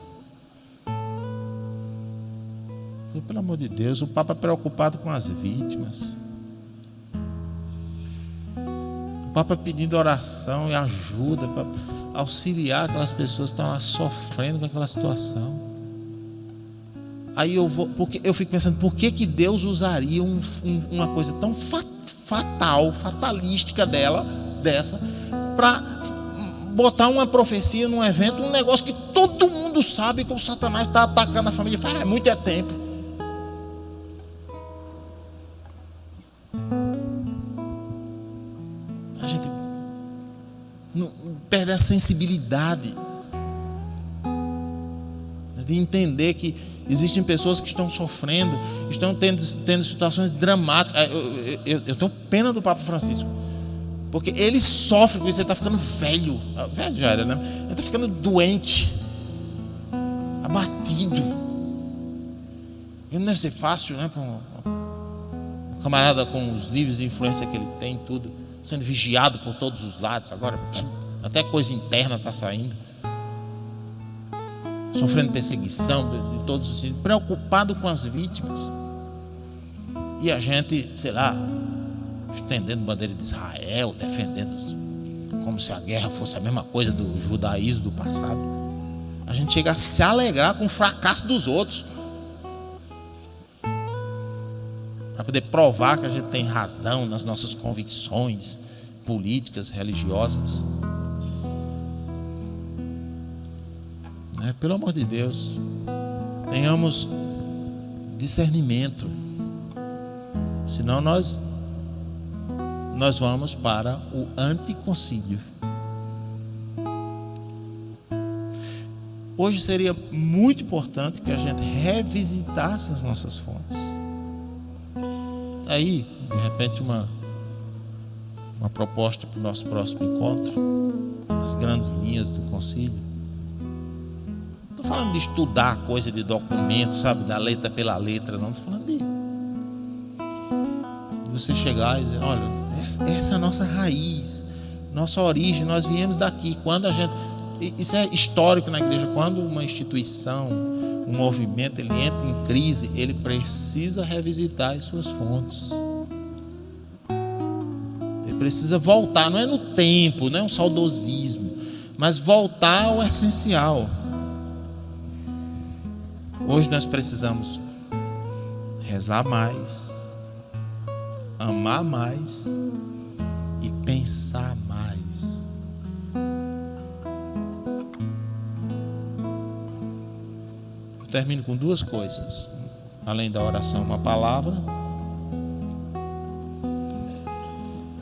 Pelo amor de Deus, o Papa é preocupado com as vítimas. O Papa pedindo oração e ajuda para auxiliar aquelas pessoas que estão lá sofrendo com aquela situação. Aí porque eu fico pensando, por que Deus usaria uma coisa tão fatalística dessa, para botar uma profecia num evento, um negócio que todo mundo sabe que o Satanás está atacando a família faz muito tempo. A gente não perde a sensibilidade de entender que existem pessoas que estão sofrendo, estão tendo situações dramáticas. Eu tenho pena do Papa Francisco, porque ele sofre com isso. Ele está ficando velho já era, né? Ele está ficando doente, abatido. E não deve ser fácil, né, para um camarada com os níveis de influência que ele tem, tudo, sendo vigiado por todos os lados. Agora até coisa interna está saindo, sofrendo perseguição de todos os sentidos, preocupado com as vítimas. E a gente, sei lá, estendendo bandeira de Israel, defendendo como se a guerra fosse a mesma coisa do judaísmo do passado. A gente chega a se alegrar com o fracasso dos outros, para poder provar que a gente tem razão nas nossas convicções políticas, religiosas. Pelo amor de Deus, tenhamos discernimento, senão nós vamos para o anticoncílio. Hoje seria muito importante que a gente revisitasse as nossas fontes. Aí, de repente, uma proposta para o nosso próximo encontro, as grandes linhas do concílio. Não estou falando de estudar coisa de documento, sabe, da letra pela letra, não. Estou falando de você chegar e dizer: olha, essa é a nossa raiz, nossa origem, nós viemos daqui. Quando a gente, isso é histórico na igreja, quando uma instituição, um movimento, ele entra em crise, ele precisa revisitar as suas fontes. Ele precisa voltar, não é no tempo, não é um saudosismo, mas voltar ao essencial. Hoje nós precisamos rezar mais, amar mais e pensar mais. Eu termino com duas coisas, além da oração: uma palavra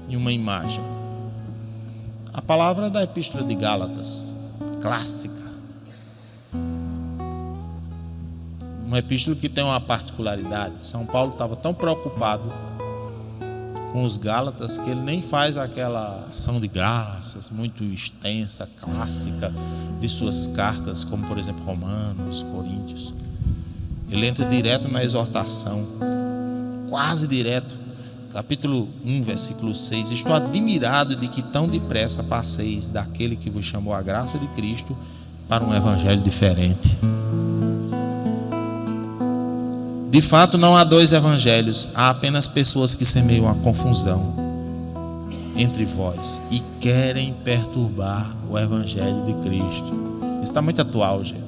e uma imagem. A palavra da Epístola de Gálatas, clássica. Uma epístola que tem uma particularidade. São Paulo estava tão preocupado com os Gálatas, que ele nem faz aquela ação de graças muito extensa, clássica de suas cartas, como por exemplo Romanos, Coríntios. Ele entra direto na exortação, quase direto. Capítulo 1, versículo 6: estou admirado de que tão depressa passeis daquele que vos chamou a graça de Cristo para um evangelho diferente. De fato, não há dois evangelhos, há apenas pessoas que semeiam a confusão entre vós e querem perturbar o evangelho de Cristo. Isso está muito atual, gente.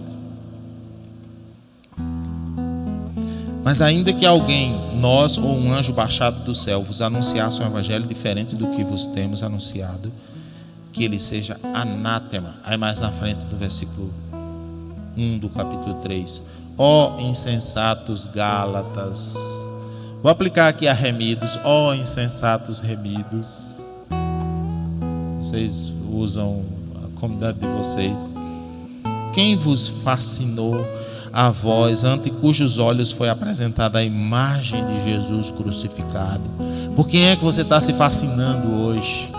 Mas ainda que alguém, nós ou um anjo baixado do céu, vos anunciasse um evangelho diferente do que vos temos anunciado, que ele seja anátema. Aí mais na frente do versículo 1 do capítulo 3. Ó insensatos Gálatas. Vou aplicar aqui a remidos. Ó insensatos remidos. Vocês usam a comunidade de vocês. Quem vos fascinou a vós, ante cujos olhos foi apresentada a imagem de Jesus crucificado? Por quem é que você está se fascinando hoje?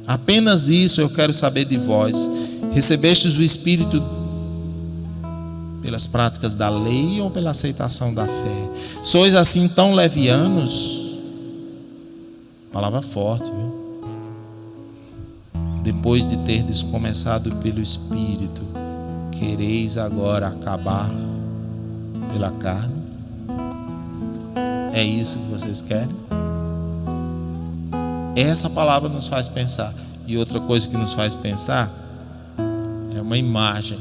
Apenas isso eu quero saber de vós. Recebestes o Espírito pelas práticas da lei ou pela aceitação da fé? Sois assim tão levianos? Palavra forte, viu? Depois de terdes começado pelo Espírito, quereis agora acabar pela carne? É isso que vocês querem? Essa palavra nos faz pensar. E outra coisa que nos faz pensar é uma imagem.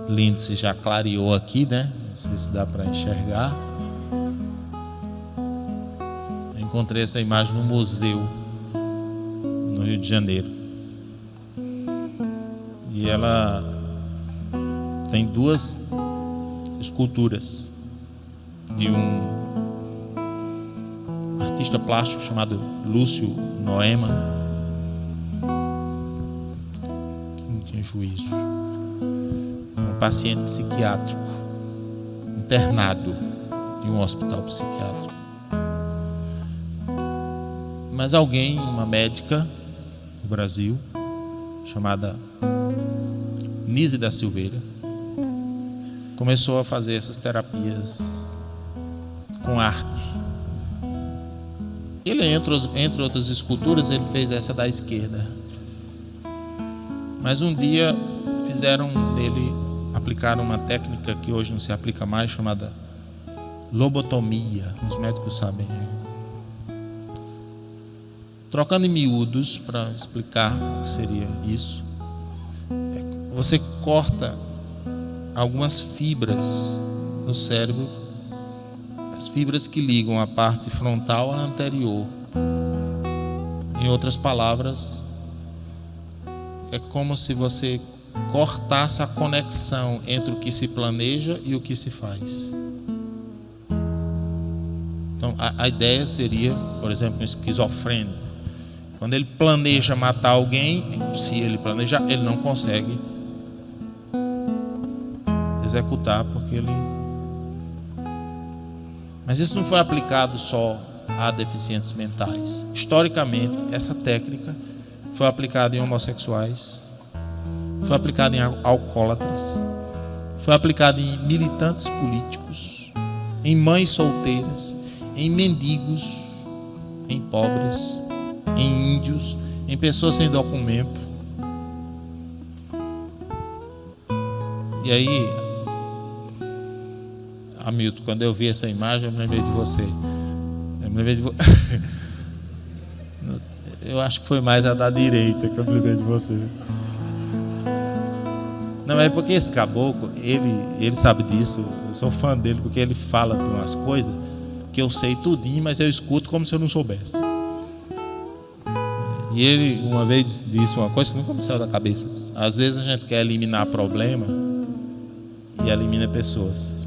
Lindsay já clareou aqui, né? Não sei se dá para enxergar. Eu encontrei essa imagem no museu no Rio de Janeiro. E ela tem duas esculturas de um artista plástico chamado Lúcio Noema, que não tinha juízo. Um paciente psiquiátrico internado em um hospital psiquiátrico. Mas alguém, uma médica do Brasil, chamada Nise da Silveira, começou a fazer essas terapias com arte. Ele, entre outras esculturas, ele fez essa da esquerda. Mas um dia fizeram dele, aplicaram uma técnica que hoje não se aplica mais, chamada lobotomia. Os médicos sabem. Trocando em miúdos para explicar o que seria isso, você corta algumas fibras no cérebro, as fibras que ligam a parte frontal à anterior. Em outras palavras, é como se você cortasse a conexão entre o que se planeja e o que se faz. Então a ideia seria, por exemplo, um esquizofrênico. Quando ele planeja matar alguém, se ele planejar, ele não consegue executar, porque ele... Mas isso não foi aplicado só a deficientes mentais. Historicamente, essa técnica foi aplicada em homossexuais, foi aplicada em alcoólatras, foi aplicada em militantes políticos, em mães solteiras, em mendigos, em pobres, em índios, em pessoas sem documento. E aí, Hamilton, quando eu vi essa imagem, eu me lembrei de você. Eu acho que foi mais a da direita que eu me lembrei de você. Não, é porque esse caboclo, ele sabe disso. Eu sou fã dele porque ele fala de umas coisas que eu sei tudinho, mas eu escuto como se eu não soubesse. E ele uma vez disse uma coisa que nunca me saiu da cabeça. Às vezes a gente quer eliminar problema e elimina pessoas.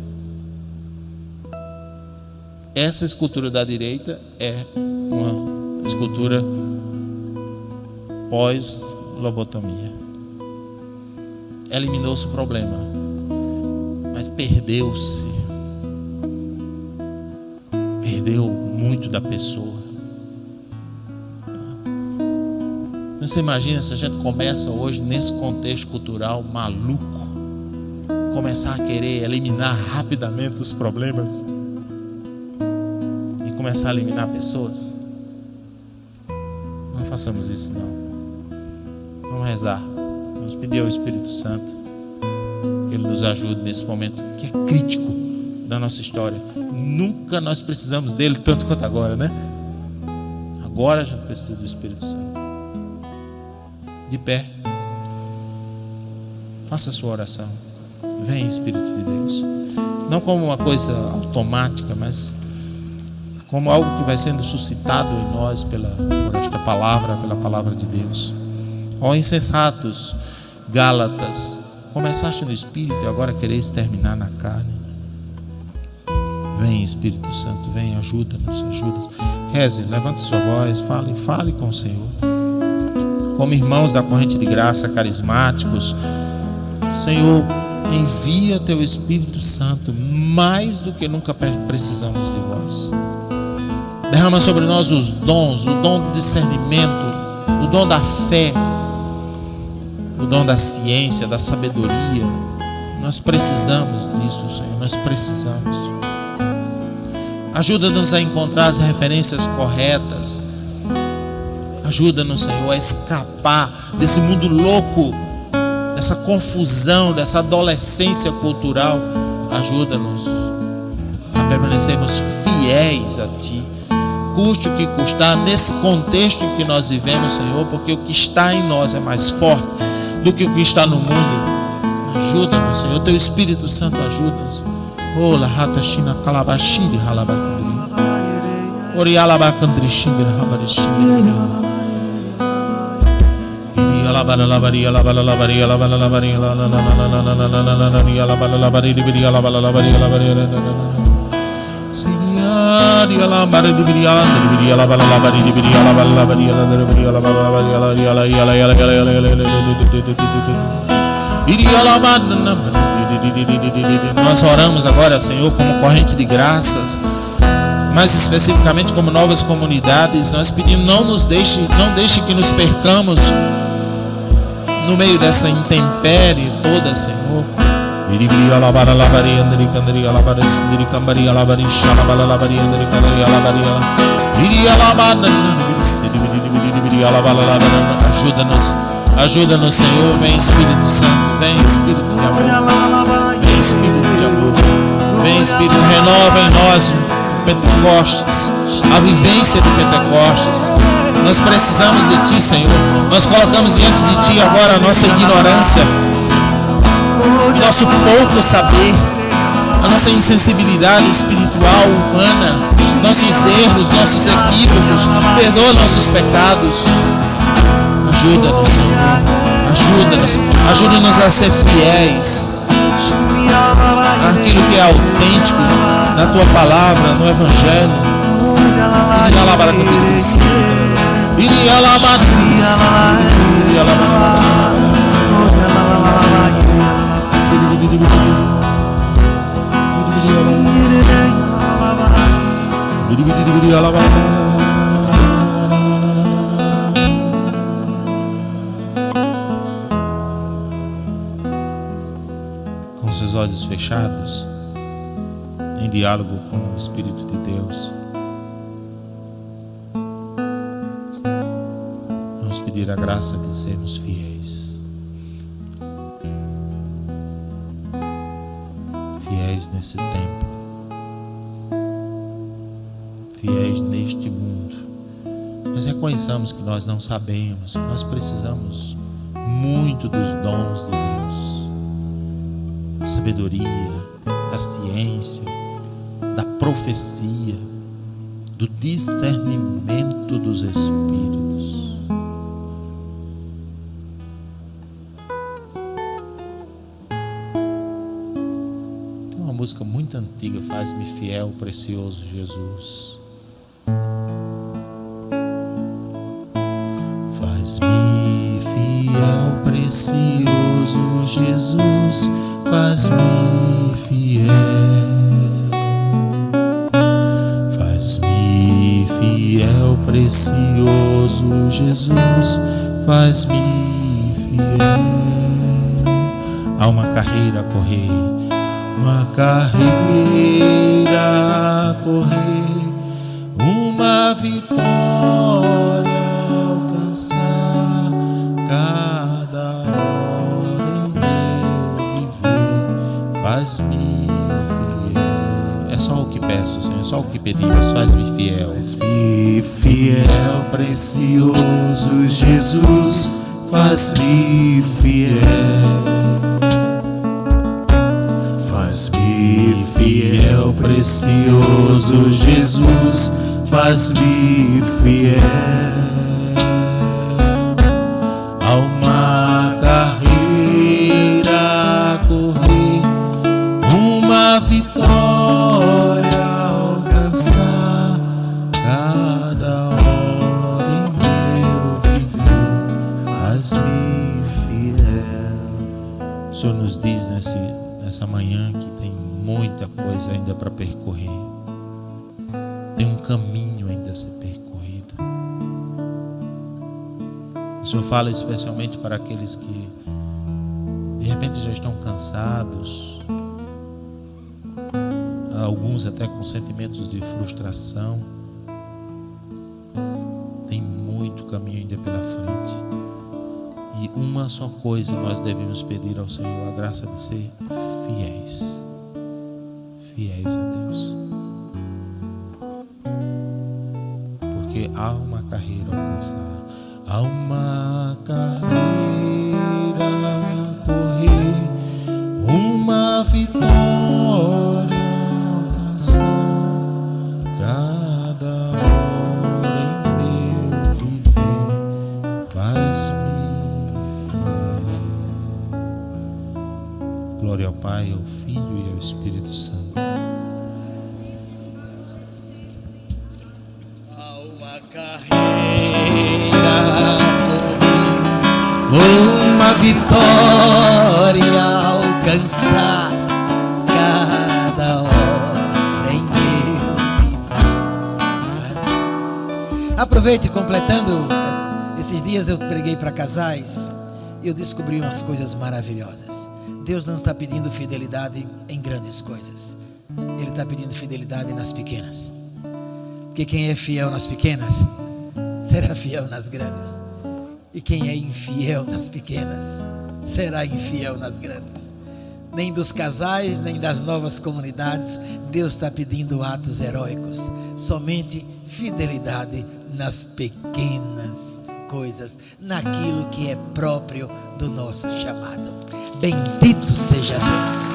Essa escultura da direita é uma escultura pós-lobotomia. Eliminou-se o problema, mas perdeu-se perdeu muito da pessoa. Então você imagina se a gente começa hoje nesse contexto cultural maluco, começar a querer eliminar rapidamente os problemas e começar a eliminar pessoas. Não façamos isso não. Vamos rezar, vamos pedir ao Espírito Santo que Ele nos ajude nesse momento que é crítico da nossa história. Nunca nós precisamos dele tanto quanto agora, né? Agora a gente precisa do Espírito Santo. De pé, faça a sua oração. Vem, Espírito de Deus, não como uma coisa automática, mas como algo que vai sendo suscitado em nós por esta palavra, pela palavra de Deus. Ó insensatos Gálatas, começaste no Espírito e agora quereis terminar na carne. Vem, Espírito Santo, vem, ajuda-nos, ajuda-nos. Reze, levante sua voz, fale com o Senhor. Como irmãos da corrente de graça, carismáticos, Senhor, envia teu Espírito Santo, mais do que nunca precisamos de vós. Derrama sobre nós os dons, o dom do discernimento, o dom da fé, o dom da ciência, da sabedoria. Nós precisamos disso, Senhor, nós precisamos. Ajuda-nos a encontrar as referências corretas. Ajuda-nos, Senhor, a escapar desse mundo louco, dessa confusão, dessa adolescência cultural. Ajuda-nos a permanecermos fiéis a Ti, custe o que custar, nesse contexto em que nós vivemos, Senhor, porque o que está em nós é mais forte do que o que está no mundo. Ajuda-nos, Senhor, Teu Espírito Santo ajuda-nos. Ola rata china calabashiri halabakandri ori alabakandri shindri habarishindri iri alabala labari alabala labari alabala labari alabala labari libiri alabala labari alabari siyari alabari libiri alabala labari libiri alabala labari libiri alabala labari Nós oramos agora, Senhor, como corrente de graças, mais especificamente como novas comunidades. Nós pedimos, não deixe que nos percamos no meio dessa intempérie toda, Senhor. Ajuda-nos, Senhor. Vem, Espírito Santo, vem, Espírito de amor, vem, Espírito de amor, vem, Espírito, renova em nós o Pentecostes, a vivência de Pentecostes. Nós precisamos de Ti, Senhor. Nós colocamos diante de Ti agora a nossa ignorância, o nosso pouco saber, a nossa insensibilidade espiritual, humana, nossos erros, nossos equívocos. Perdoa nossos pecados. Ajuda-nos, Senhor. Ajuda-nos a ser fiéis àquilo que é autêntico na Tua palavra, no Evangelho. Com seus olhos fechados, em diálogo com o Espírito de Deus, vamos pedir a graça de sermos fiéis. Fiéis nesse tempo, fiéis neste mundo. Nós reconheçamos que nós não sabemos, que nós precisamos muito dos dons de Deus, da sabedoria, da ciência, da profecia, do discernimento dos Espíritos. Tem uma música muito antiga, Faz-me fiel, precioso Jesus. Faz-me fiel, precioso Jesus, faz-me fiel, faz-me Jesus, faz-me fiel. Há uma carreira a correr, uma carreira a correr, uma vitória a alcançar, cada hora em meu viver, faz-me fiel. É só o que peço, Senhor, é só o que pedimos, faz-me fiel. Faz-me fiel, precioso Jesus, faz-me fiel. Faz-me fiel, precioso Jesus, faz-me fiel. Há uma carreira a correr, uma vitória a alcançar, cada hora em meu viver, faz-me fiel. O Senhor nos diz nessa manhã que tem muita coisa ainda para percorrer, tem um caminho ainda a ser percorrido. O Senhor fala especialmente para aqueles que de repente já estão cansados, alguns até com sentimentos de frustração. Tem muito caminho ainda pela frente, e uma só coisa nós devemos pedir ao Senhor: a graça de ser fiéis a Deus, porque há uma carreira a alcançar, há uma carreira a correr, uma vitória a alcançar, cada hora em meu viver, faz-me fiel. Glória ao Pai, ao Filho e ao Espírito Santo. Há uma carreira a correr, uma vitória a alcançar, cada hora em meu viver. Aproveite, completando, esses dias eu preguei para casais e eu descobri umas coisas maravilhosas. Deus não está pedindo fidelidade em grandes coisas, Ele está pedindo fidelidade nas pequenas. Porque quem é fiel nas pequenas será fiel nas grandes, e quem é infiel nas pequenas será infiel nas grandes. Nem dos casais, nem das novas comunidades Deus está pedindo atos heróicos, somente fidelidade nas pequenas coisas, naquilo que é próprio do nosso chamado. Bendito seja Deus.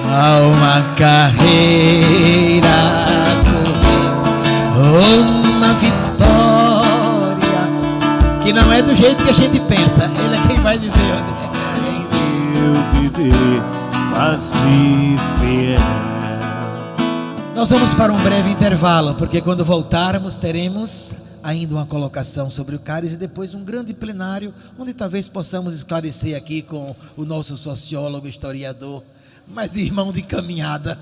Há uma carreira a correr, uma vitória que não é do jeito que a gente pensa. Ele é quem vai dizer onde Em meu viver, faz-me fiel. Nós vamos para um breve intervalo, porque quando voltarmos teremos ainda uma colocação sobre o cálice e depois um grande plenário, onde talvez possamos esclarecer aqui com o nosso sociólogo, historiador, mas irmão de caminhada,